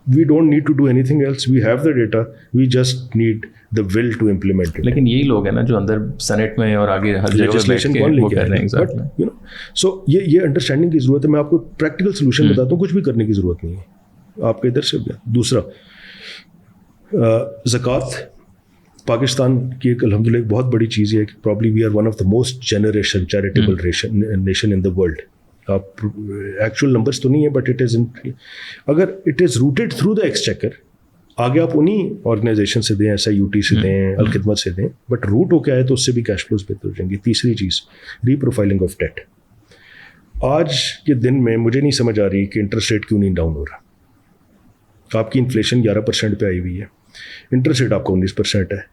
We don't need to do anything else. We have the data. We just need the will to implement it. لیکن یہی لوگ ہیں نا جو اندر سینٹ میں اور آگے ہر جگہ بیٹھ کے وہ کر رہے ہیں. But you know, so یہ انڈرسٹینڈنگ کی ضرورت ہے. میں آپ کو پریکٹیکل سولوشن بتاتا ہوں, کچھ بھی کرنے کی ضرورت نہیں ہے آپ کے ادھر سے. دوسرا, زکوٰۃ پاکستان کی ایک الحمدللہ ایک بہت بڑی چیز ہے کہ probably we are one of the most generous charitable nation in the world. آپ ایکچوئل نمبرس تو نہیں ہیں, بٹ اٹ از اگر it is routed through the exchequer, آگے آپ انہیں آرگنائزیشن سے دیں, SIUT سے دیں, الخدمت سے دیں, بٹ روٹ ہو کے آئے تو اس سے بھی کیش فلوز بہتر ہو جائیں گے. تیسری چیز, ری پروفائلنگ آف ڈیٹ. آج کے دن میں مجھے نہیں سمجھ آ رہی کہ انٹرسٹ ریٹ کیوں نہیں ڈاؤن ہو رہا. آپ کی انفلیشن 11% پہ آئی ہوئی ہے, انٹرسٹ ریٹ آپ کا 19% ہے.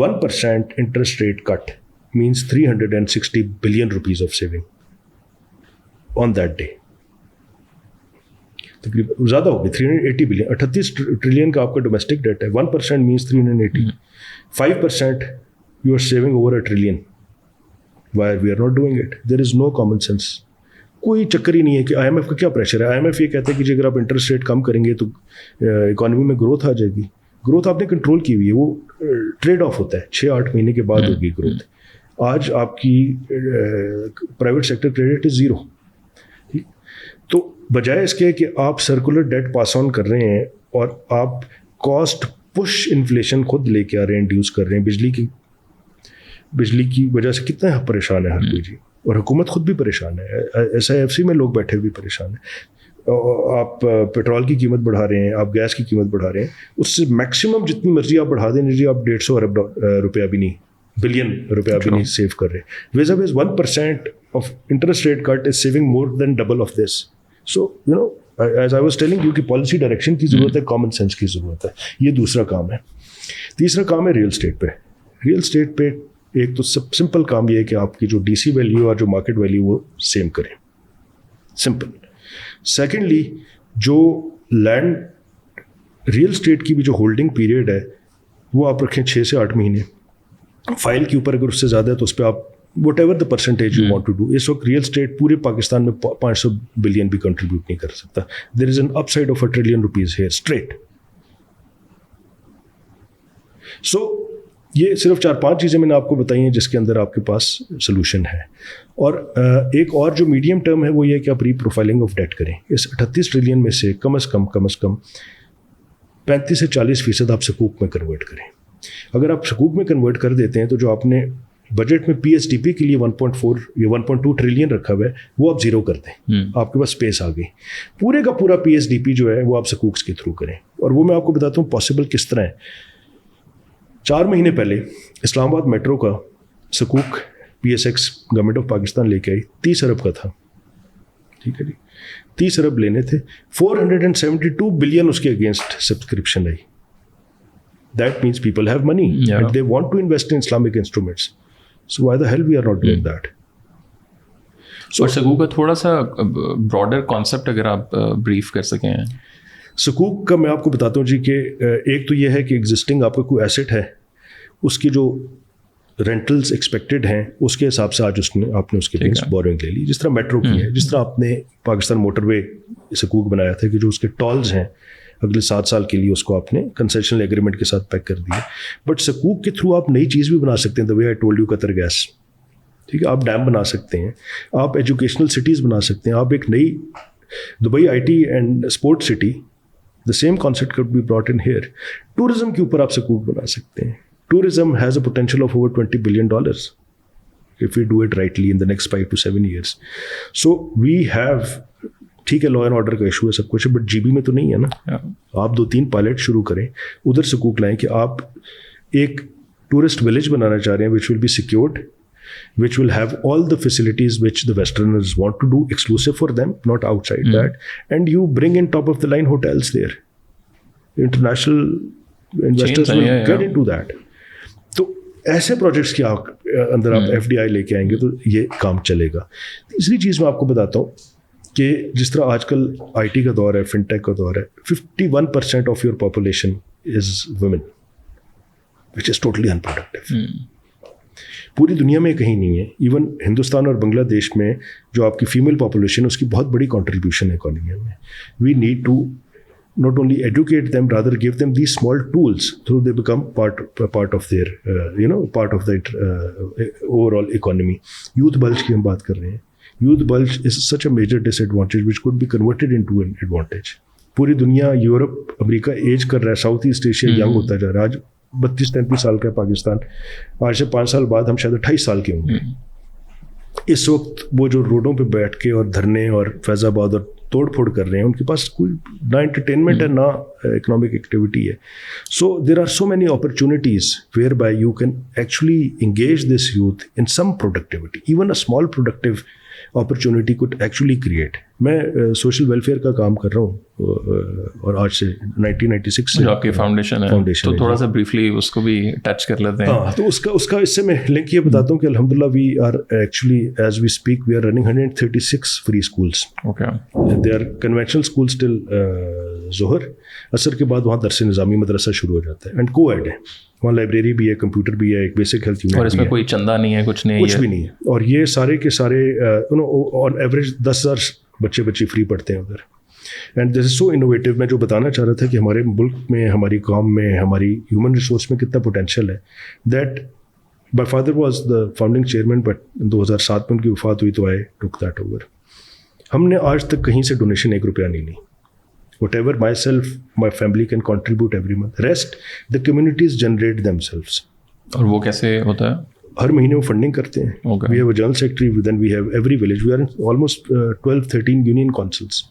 1% interest rate cut means 360 billion rupees of saving on that day. تقریباً زیادہ ہوگی, 380 بلین, 38 ٹریلین کا آپ کا ڈومیسٹک ڈیٹ ہے. 1% means 380. 5% you are saving over a trillion. Why we are not doing it? There is no common sense. کوئی چکر ہی نہیں ہے کہ IMF کا کیا پریشر ہے. IMF یہ کہتا ہے کہ اگر آپ انٹرسٹ ریٹ کم کریں گے تو اکانومی میں گروتھ آ جائے گی. گروتھ آپ نے کنٹرول کی ہوئی ہے, وہ ٹریڈ آف ہوتا ہے, 6-8 مہینے کے بعد ہوگی گروتھ. آج آپ کی پرائیویٹ سیکٹر کریڈٹ از 0. تو بجائے اس کے کہ آپ سرکولر ڈیٹ پاس آن کر رہے ہیں اور آپ کاسٹ پش انفلیشن خود لے کے آ رہے ہیں, انڈیوس کر رہے ہیں. بجلی کی وجہ سے کتنا پریشان ہے ہر کوئی جی, اور حکومت خود بھی پریشان ہے. SIFC میں لوگ بیٹھے بھی پریشان ہیں. آپ پیٹرول کی قیمت بڑھا رہے ہیں, آپ گیس کی قیمت بڑھا رہے ہیں, اس سے میکسیمم جتنی مرضی آپ بڑھا دیں جی, آپ 150 ارب روپیہ بھی نہیں, بلین روپیہ بھی نہیں سیو کر رہے. Vis a vis 1% of interest rate cut is saving more than double of this. So you know, as I was telling you کہ پالیسی ڈائریکشن کی ضرورت ہے, کامن سینس کی ضرورت ہے. یہ دوسرا کام ہے. تیسرا کام ہے ریئل اسٹیٹ پہ. ریئل اسٹیٹ پہ ایک تو سمپل کام یہ ہے کہ آپ کی جو DC ویلیو اور جو مارکیٹ ویلیو وہ سیم کریں, سمپل. سیکنڈلی, جو لینڈ ریئل اسٹیٹ کی بھی جو ہولڈنگ پیریڈ ہے وہ آپ رکھیں 6 سے 8 مہینے. فائل کے اوپر اگر اس سے زیادہ ہے تو اس پہ آپ whatever the percentage you want to do. اس وقت ریئل اسٹیٹ پورے پاکستان میں 500 بلین بھی کنٹریبیوٹ نہیں کر سکتا. There is an upside of 1 trillion rupees here straight. So یہ صرف 4-5 چیزیں میں نے آپ کو بتائی ہیں جس کے اندر آپ کے پاس سولوشن ہے. اور ایک اور جو میڈیم ٹرم ہے وہ یہ کہ آپ ری پروفائلنگ آف ڈیٹ کریں. اس 38 ٹریلین میں سے کم از کم 35 سے 40% آپ سکوک میں کنورٹ کریں. اگر آپ سکوک میں کنورٹ کر دیتے ہیں تو جو آپ نے بجٹ میں PSDP کے لیے 1.4 یا 1.2 ٹریلین رکھا ہوا ہے وہ آپ 0 کر دیں. آپ کے پاس اسپیس آ گئی. پورے کا پورا PSDP جو ہے وہ آپ سکوکس کے تھرو کریں. اور وہ میں آپ کو بتاتا ہوں پاسبل کس طرح ہے. 4 مہینے پہلے اسلام آباد میٹرو کا سکوک PSX گورنمنٹ آف پاکستان لے کے آئی, 30 ارب کا تھا. ٹھیک ہے جی, 30 ارب لینے تھے, 472 بلین اس کے against subscription I. That means people have money and they want to invest in Islamic instruments. So why the hell we are not doing that? اور سکوک کا تھوڑا سا براڈر کانسیپٹ اگر آپ بریف کر سکیں. سکوک کا میں آپ کو بتاتا ہوں جی کہ ایک تو یہ ہے کہ ایگزسٹنگ آپ کا کوئی ایسٹ ہے, اس کی جو رینٹلز ایکسپیکٹڈ ہیں اس کے حساب سے آج آپ نے اس کے اگینسٹ بورنگ لے لی. جس طرح میٹرو کی ہے, جس طرح آپ نے پاکستان موٹر وے سکوک بنایا تھا کہ جو اس کے ٹولز ہیں اگلے 7 سال کے لیے اس کو آپ نے کنسیشنل ایگریمنٹ کے ساتھ پیک کر دیا. بٹ سکوک کے تھرو آپ نئی چیز بھی بنا سکتے ہیں. The way I told you Qatar gas, ٹھیک ہے, آپ ڈیم بنا سکتے ہیں, آپ ایجوکیشنل سٹیز بنا سکتے ہیں, آپ ایک نئی Dubai IT and sport city, the same concept could be brought in here. Tourism کے اوپر آپ سکوک بنا سکتے ہیں. Tourism has a potential of over $20 billion if we do it rightly in the next 5 to 7 years. So we have, ٹھیک ہے, لا اینڈ آرڈر کا ایشو ہے, سب کچھ ہے, بٹ GB میں تو نہیں ہے نا. آپ 2-3 پائلٹ شروع کریں, ادھر سکوک لائیں کہ آپ ایک ٹورسٹ ولیج بنانا چاہ رہے ہیں which will be secured, which will have all the facilities which the Westerners want to do exclusive for them, not outside that, and you bring in top of the line hotels there. International investors will get into that. تو ایسے پروجیکٹس کے اندر آپ FDI لے کے آئیں گے تو یہ کام چلے گا. تیسری چیز میں آپ کو بتاتا ہوں کہ جس طرح آج کل IT کا دور ہے, FinTech کا دور ہے, 51% of your population is women which is totally unproductive. پوری دنیا میں کہیں نہیں ہے. ایون ہندوستان اور بنگلہ دیش میں جو آپ کی فیمیل پاپولیشن ہے اس کی بہت بڑی کنٹریبیوشن ہے اکانومی میں. We need to not only educate them, rather give them these small tools through they become part of their part of that overall economy. Youth bulge کی ہم بات کر رہے ہیں. Youth bulge is such a major disadvantage which could be converted into an advantage. پوری دنیا, یورپ, امریکہ ایج کر رہا ہے, ساؤتھ ایسٹ ایشیا ینگ ہوتا جا رہا ہے. آج 32-33 سال کا ہے پاکستان, آج سے 5 سال بعد ہم شاید 28 سال کے ہوں گے. اس وقت وہ جو روڈوں پہ بیٹھ کے اور دھرنے اور فیض آباد اور توڑ پھوڑ کر رہے ہیں, ان کے پاس کوئی نہ انٹرٹینمنٹ ہے نہ اکنامک ایکٹیویٹی ہے. So there are so many opportunities whereby you can actually engage this youth in some productivity. Even a small productive opportunity could actually create. میں سوشل ویلفیئر کا کام کر رہا ہوں اور آج سے 1996 سے. جو آپ کی فاؤنڈیشن ہے تو تھوڑا سا بریفلی اس کو بھی ٹچ کر لیتے ہیں. ہاں, تو اس کا اس سے میں لنک یہ بتاتا ہوں کہ الحمدللہ we are actually as we speak we are running 136 free schools. They are conventional schools till ظہر. عصر کے بعد وہاں درس نظامی مدرسہ شروع ہو جاتا ہے اینڈ کو ایڈ ہے. وہاں لائبریری بھی ہے, کمپیوٹر بھی ہے, ایک بیسک ہیلتھ یونٹ. اور اس میں کوئی چندہ نہیں ہے, کچھ بھی نہیں ہے. اور یہ سارے کے سارے آن ایوریج 10,000 بچے فری پڑھتے ہیں ادھر. And this is so innovative. میں جو بتانا چاہ رہا تھا کہ ہمارے ملک میں, ہماری قوم میں, ہماری ہیومن ریسورس میں کتنا پوٹینشیل ہے. That my father was the founding chairman, but 2007 میں ان کی وفات ہوئی تو آئی ٹک دیٹ اوور. ہم نے آج تک کہیں سے ڈونیشن 1 روپیہ نہیں لی. Whatever myself, my family can contribute every month. Rest, the communities generate themselves. اور وہ کیسے ہوتا ہے؟ ہر مہینے وہ فنڈنگ کرتے ہیں. We have a general secretary, then we have every village. We are in almost 12-13 union councils.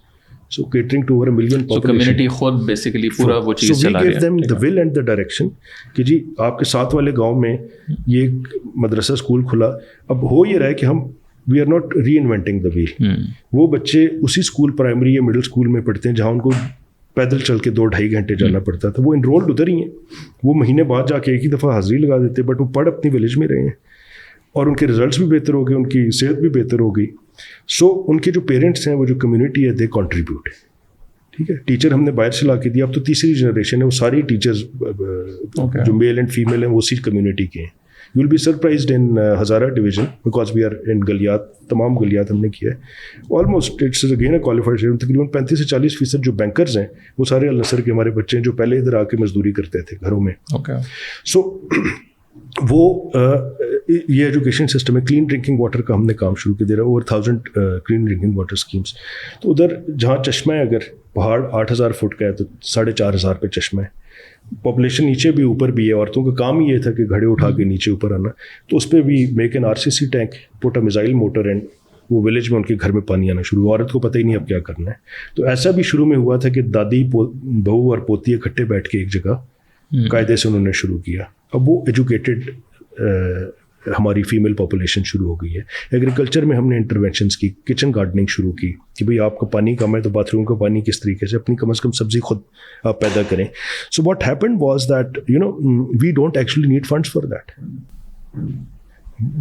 So catering to over 1 million population. So community خود basically پورا وہ چیز چلا رہی ہے. So we give them the will and the direction کہ جی آپ کے ساتھ والے گاؤں میں یہ مدرسہ اسکول کھلا. اب ہو یہ رہا ہے کہ ہم we are not reinventing the wheel. وہ بچے اسی اسکول پرائمری یا مڈل اسکول میں پڑھتے ہیں جہاں ان کو پیدل چل کے 2-2.5 گھنٹے جانا پڑتا تھا. وہ انرولڈ ادھر ہی ہیں. وہ مہینے بعد جا کے ایک ہی دفعہ حاضری لگا دیتے, بٹ وہ پڑھ اپنی ولیج میں رہے ہیں اور ان کے ریزلٹس بھی بہتر ہو گئے, ان کی صحت بھی بہتر ہو گئی. سو ان کے جو پیرنٹس ہیں, وہ جو کمیونٹی ہے, دے کنٹریبیوٹ. ٹھیک ہے, ٹیچر ہم نے باہر سے لا کے دیا. اب تو تیسری جنریشن ہے, وہ ساری ٹیچرز جو میل اینڈ فیمیل ہیں وہ اسی کمیونٹی کے ہیں. You will be surprised in Hazara division because we are in Galiyat, تمام گلیات ہم نے کیا ہے. Almost it's again a qualified share. تقریباً 35 سے 40% جو بینکرز ہیں وہ سارے النصر کے ہمارے بچے ہیں جو پہلے ادھر آ کے مزدوری کرتے تھے گھروں میں. سو وہ یہ ایجوکیشن سسٹم ہے. کلین ڈرنکنگ واٹر کا ہم نے کام شروع کر دیا. Over 1000 clean drinking water schemes. تو ادھر جہاں چشمہ ہے, اگر پہاڑ 8000 فٹ کا ہے تو 4500 پہ چشمہ ہے. پاپولیشن نیچے بھی اوپر بھی ہے. عورتوں کا کام یہ تھا کہ گھڑے اٹھا کے نیچے اوپر آنا. تو اس پہ بھی make an RCC tank, pot a missile motor, and وہ ولیج میں ان کے گھر میں پانی آنا شروع. عورت کو پتہ ہی نہیں اب کیا کرنا ہے. تو ایسا بھی شروع میں ہوا تھا کہ دادی بہو اور پوتی اکٹھے بیٹھ کے ایک جگہ قاعدے سے انہوں نے شروع کیا. اب وہ ایجوکیٹڈ ہماری فیمیل پاپولیشن شروع ہو گئی ہے. ایگریکلچر میں ہم نے انٹروینشنس کی, کچن گارڈننگ شروع کی کہ بھئی آپ کا پانی کم ہے تو باتھ روم کا پانی کس طریقے سے اپنی کم از کم سبزی خود آپ پیدا کریں. So what happened was that we don't actually need funds for that.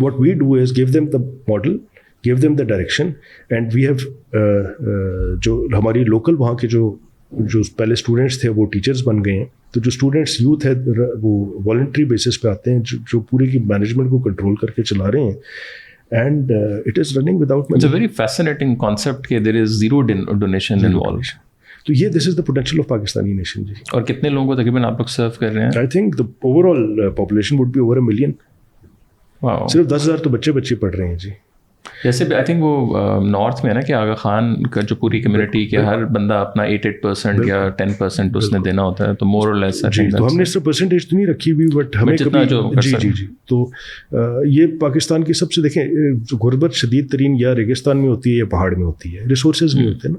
What we do is give them the model, give them the direction, and we have جو ہماری لوکل وہاں کے جو پہلے اسٹوڈنٹس تھے وہ ٹیچرس بن گئے ہیں. تو جو اسٹوڈنٹس یوتھ ہے وہ والنٹری بیسس پہ آتے ہیں, جو پوری کی مینجمنٹ کو کنٹرول کر کے چلا رہے ہیں. And it is running without money. It's a very fascinating concept کہ there is zero donation involved. تو یہ this is the potential of Pakistani nation جی. اور کتنے لوگوں کو تقریباً آپ لوگ سرو کر رہے ہیں؟ I think the overall population would be over 1 million. صرف 10,000 تو بچے پڑھ رہے ہیں جی. جیسے آئی تھنک وہ نارتھ میں ہے نا کہ آغا خان کا جو پوری کمیونٹی کے ہر بندہ اپنا 8% یا 10% اس نے دینا ہوتا ہے. تو مور اور لیس تو ہم نے اس سے پرسنٹیج تو نہیں رکھی ہوئی, بٹ ہمیں جی. تو یہ پاکستان کی سب سے دیکھیں غربت شدید ترین یا ریگستان میں ہوتی ہے یا پہاڑ میں ہوتی ہے. ریسورسز نہیں ہوتے نا,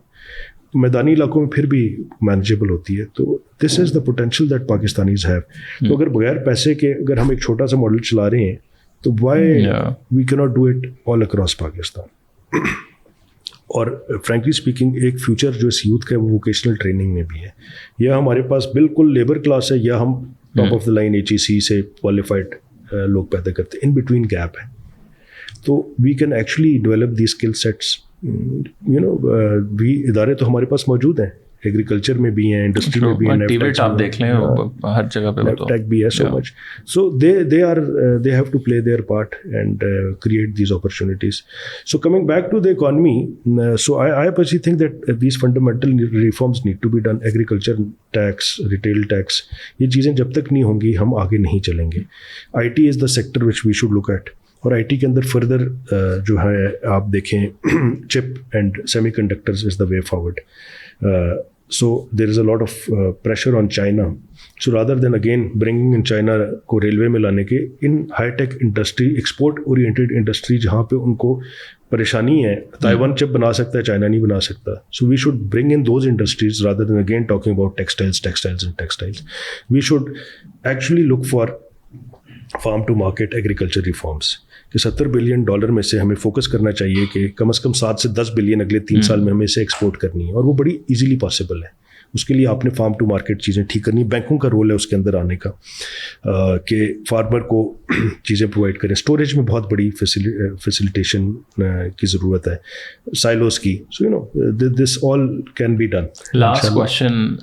میدانی علاقوں میں پھر بھی مینیجیبل ہوتی ہے. تو this is the potential that Pakistanis have. تو اگر بغیر پیسے کے اگر ہم ایک چھوٹا سا ماڈل چلا رہے ہیں تو وائی وی کی not do it all across Pakistan. اور فرینکلی اسپیکنگ ایک فیوچر جو اس یوتھ کا ہے وہ ووکیشنل ٹریننگ میں بھی ہے. یا ہمارے پاس بالکل لیبر کلاس ہے یا ہم top of the line HEC سے کوالیفائڈ لوگ پیدا کرتے ہیں, ان بٹوین گیپ ہے. تو we can actually develop the skill sets. بھی ادارے تو ہمارے پاس موجود ہیں, ایگریکلچر میں بھی ہیں, انڈسٹری میں بھی ہیں, آپ دیکھ لیں ہر جگہ پہ ٹیک بھی ہے, سو مچ. سو they have to play their part and create these opportunities. So coming back to the economy, so I personally think that these fundamental reforms need to be done. Agriculture tax, retail tax, یہ چیزیں جب تک نہیں ہوں گی ہم آگے نہیں چلیں گے. IT is the sector which we should look at. اور آئی ٹی کے اندر فردر جو ہے آپ دیکھیں chip and semiconductors is the way forward. So there is a lot of pressure on China. So rather than again bringing in China کو ریلوے میں لانے کے, in high tech industry, export oriented industry جہاں پہ ان کو پریشانی ہے, تائیوان چپ بنا سکتا ہے, چائنا نہیں بنا سکتا. So we should bring in those industries rather than again talking about textiles. We should actually look for farm to market agriculture reforms کہ $70 بلین میں سے ہمیں فوکس کرنا چاہیے کہ کم از کم 7 سے 10 بلین اگلے 3 سال میں ہمیں اسے ایکسپورٹ کرنی ہے, اور وہ بڑی ایزیلی پاسبل ہے. اس کے لیے آپ نے فارم ٹو مارکیٹ چیزیں ٹھیک کرنی, بینکوں کا رول ہے اس کے اندر آنے کا کہ فارمر کو چیزیں پرووائڈ کریں. اسٹوریج میں بہت بڑی فیسیلیٹیشن کی ضرورت ہے, سائلوز کی. So this all can be done. Last question,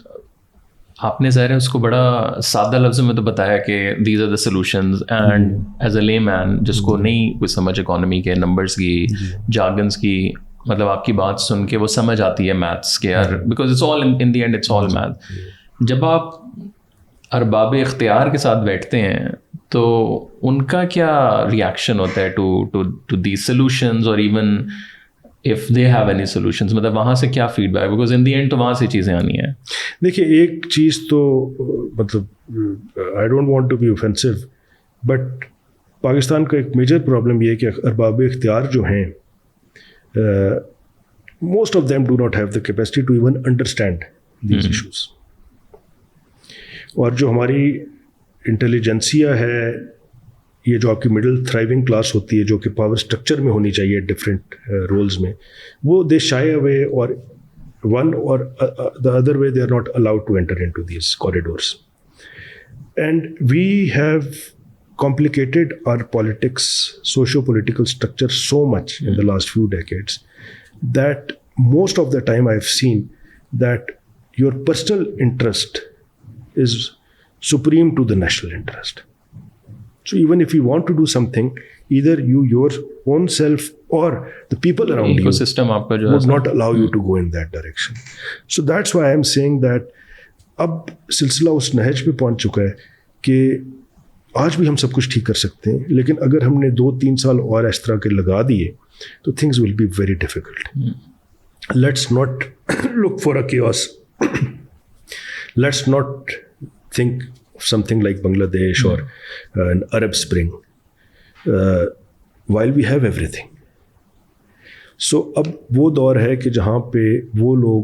آپ نے ظاہر ہے اس کو بڑا سادہ لفظوں میں تو بتایا کہ these are the solutions, and as a layman جس کو نہیں کوئی سمجھ اکانومی کے نمبرس کی, جارگنس کی, مطلب آپ کی بات سن کے وہ سمجھ آتی ہے میتھس کے یار, because it's all in the end it's all math. جب آپ ارباب اختیار کے ساتھ بیٹھتے ہیں تو ان کا کیا ریئیکشن ہوتا ہے ٹو دیز سولوشنز, اور even if they have any solutions, مطلب وہاں سے کیا feedback, because in the end تو وہاں سے چیزیں آنی ہیں. دیکھیے ایک چیز تو مطلب I don't want to be offensive, but Pakistan کا ایک میجر پرابلم یہ ہے کہ ارباب اختیار جو ہیں most of them do not have the capacity to even understand these issues. اور جو ہماری انٹیلیجنسیا ہے, یہ جو آپ کی مڈل تھرائیونگ کلاس ہوتی ہے جو کہ پاور اسٹرکچر میں ہونی چاہیے ڈفرینٹ رولز میں, وہ دے شائے اوے, اور one or the other way they are not allowed to enter in to these corridors. And we have complicated our politics, socio-political structure so much in the last few decades that most of the time I've seen that your personal interest is supreme to the national interest. So even if you want to do something, either you, your own self, or the people around you would not allow you to go in that direction. So that's why I'm saying that اب سلسلہ اس نہج پہ پہنچ چکا ہے کہ آج بھی ہم سب کچھ ٹھیک کر سکتے ہیں, لیکن اگر ہم نے 2-3 سال اور اس طرح کے لگا دیے تو things will be very difficult. Let's not look for a chaos, let's not think something like Bangladesh اور an Arab Spring while we have everything. سو اب وہ دور ہے کہ جہاں پہ وہ لوگ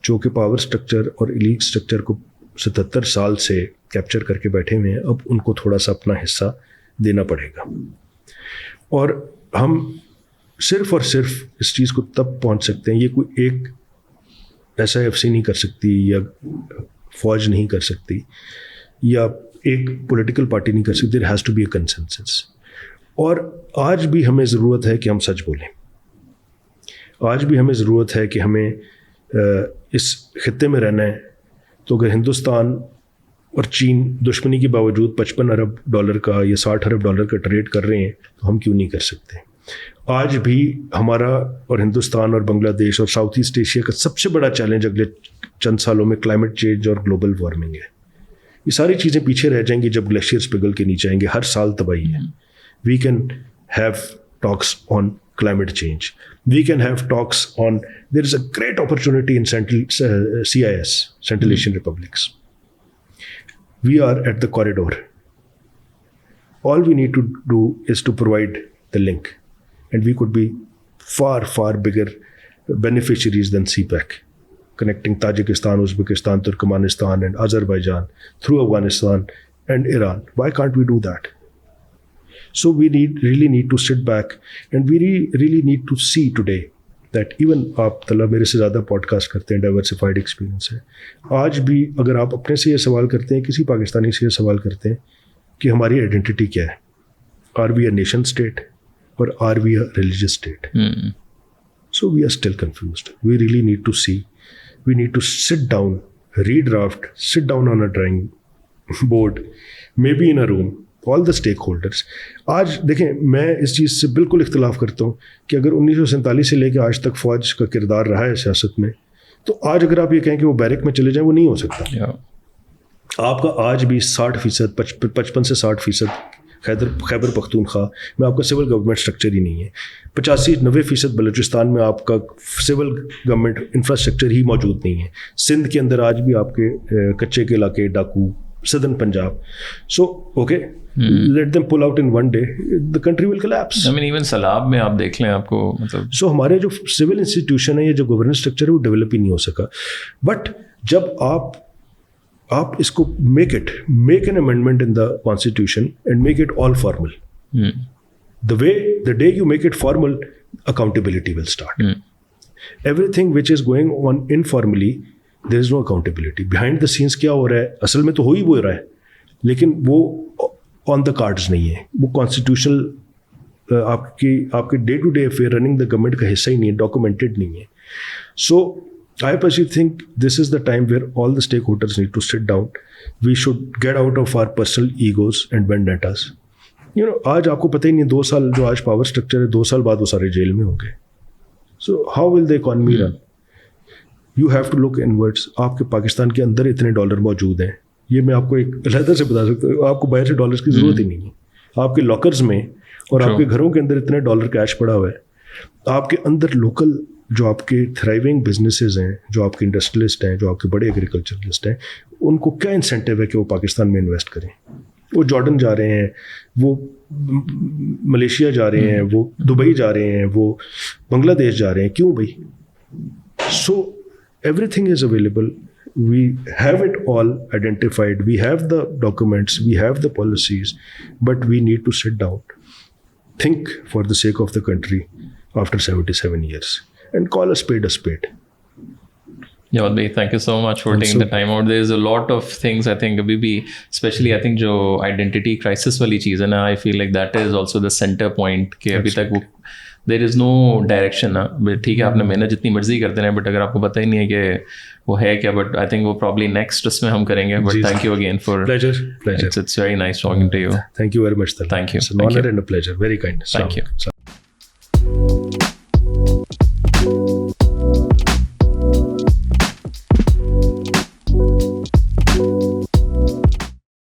جو کہ پاور اسٹرکچر اور ایلیٹ اسٹرکچر کو 77 سال سے کیپچر کر کے بیٹھے ہوئے ہیں, اب ان کو تھوڑا سا اپنا حصہ دینا پڑے گا. اور ہم صرف اور صرف اس چیز کو تب پہنچ سکتے ہیں, یہ کوئی ایک ایسا ایف سی نہیں کر سکتی, یا فوج نہیں کر سکتی, یا ایک پولیٹیکل پارٹی نہیں کر سکتی. There has to be a consensus. اور آج بھی ہمیں ضرورت ہے کہ ہم سچ بولیں. آج بھی ہمیں ضرورت ہے کہ ہمیں اس خطے میں رہنا ہے. تو اگر ہندوستان اور چین دشمنی کے باوجود $55 ارب کا یا $60 ارب کا ٹریڈ کر رہے ہیں, تو ہم کیوں نہیں کر سکتے؟ آج بھی ہمارا اور ہندوستان اور بنگلہ دیش اور ساؤتھ ایسٹ ایشیا کا سب سے بڑا چیلنج اگلے چند سالوں میں کلائمیٹ چینج اور گلوبل وارمنگ ہے. یہ ساری چیزیں پیچھے رہ جائیں گی جب گلیشیئرس پگھل کے نیچے آئیں گے. ہر سال تباہی ہے. We can have talks on climate change. We can have talks on, there is a great opportunity in CIS, Central Asian Republics. We are at the corridor. All we need to do is to provide the link, and we could be far, far bigger beneficiaries than CPEC, connecting Tajikistan, Uzbekistan, Turkmenistan and Azerbaijan through Afghanistan and Iran. Why can't we do that? So we really need to sit back, and we really need to see today that even آپ طلب میرے سے زیادہ پوڈ کاسٹ کرتے ہیں, ڈائیورسفائڈ ایکسپیرینس ہے. آج بھی اگر آپ اپنے سے یہ سوال کرتے ہیں, کسی پاکستانی سے یہ سوال کرتے ہیں کہ ہماری آئیڈینٹی کیا ہے. Are we a nation state اور are we a religious state? So we are still confused. We really need to see. We need to sit down, redraft, sit down on a drawing board, maybe in a room, all the stakeholders. آج دیکھیں میں اس چیز سے بالکل اختلاف کرتا ہوں کہ اگر 1947 سے لے کے آج تک فوج کا کردار رہا ہے سیاست میں, تو آج اگر آپ یہ کہیں کہ وہ بیرک میں چلے جائیں, وہ نہیں ہو سکتا. آپ کا آج بھی 60%, 55 سے 60% خیبر پختونخوا میں آپ کا سول گورنمنٹ اسٹرکچر ہی نہیں ہے. 85-90% بلوچستان میں آپ کا سول گورنمنٹ انفراسٹرکچر ہی موجود نہیں ہے. سندھ کے اندر آج بھی آپ کے کچے کے علاقے, ڈاکو, southern Punjab. So okay, let them pull out in one day, the country will collapse. I mean even سیلاب میں آپ دیکھ لیں آپ کو مطلب. سو ہمارے جو سول انسٹیٹیوشن ہے یا جو گورننس اسٹرکچر ہے وہ ڈیولپ ہی نہیں ہو سکا. بٹ جب آپ اس کو make an amendment in the constitution and make it all formal. The day you make it formal, accountability will start. Everything which is going on informally, there is no accountability. Behind the scenes کیا ہو رہا ہے, اصل میں تو ہو ہی وہ رہا ہے, لیکن وہ آن دا کارڈز نہیں ہے. وہ کانسٹیٹیوشنل آپ کے day to day affair running the government کا حصہ ہی نہیں ہے, ڈاکومنٹڈ نہیں ہے. سو I personally think this is the time where all the stakeholders need to sit down. We should get out of our personal egos and vendettas. آج آپ کو پتہ ہی نہیں, 2 سال جو آج پاور اسٹرکچر ہے, 2 سال بعد وہ سارے جیل میں ہوں گے. So how will the economy run? You have to look inwards. آپ کے پاکستان کے اندر اتنے ڈالر موجود ہیں, یہ میں آپ کو ایک علیحدہ سے بتا سکتا ہوں, آپ کو باہر سے ڈالرس کی ضرورت ہی نہیں ہے. آپ کے لاکرز میں اور آپ کے گھروں کے اندر اتنے ڈالر کیش پڑا ہوا ہے. آپ کے اندر لوکل جو آپ کے تھرائیونگ بزنسز ہیں, جو آپ کے انڈسٹریلسٹ ہیں, جو آپ کے بڑے ایگریکلچرلسٹ ہیں, ان کو کیا انسینٹیو ہے کہ وہ پاکستان میں انویسٹ کریں؟ وہ جارڈن جا رہے ہیں, وہ ملیشیا جا رہے ہیں, وہ دبئی جا رہے ہیں, وہ بنگلہ دیش جا رہے ہیں. کیوں بھائی؟ So everything is available. We have it all identified, we have the documents, we have the policies, but we need to sit down, think for the sake of the country after 77 years and call a spade a spade. Jawad bhai, thank you so much for taking the time out. There is a lot of things I think abhi bhi, especially I think jo identity crisis wali cheez hai na, I feel like that is also the center point کہ ابھی تک وہ there is no direction نا. ٹھیک ہے آپ نے محنت جتنی مرضی کرتے رہیں, بٹ اگر آپ کو پتہ ہی نہیں ہے کہ وہ ہے کیا, بٹ آئی تھنک وہ probably next اس میں ہم کریں گے. But thank you again for pleasure. It's very nice talking to you. Thank you very much. Thank you. It's an honor and a pleasure. Very kind. Thank you.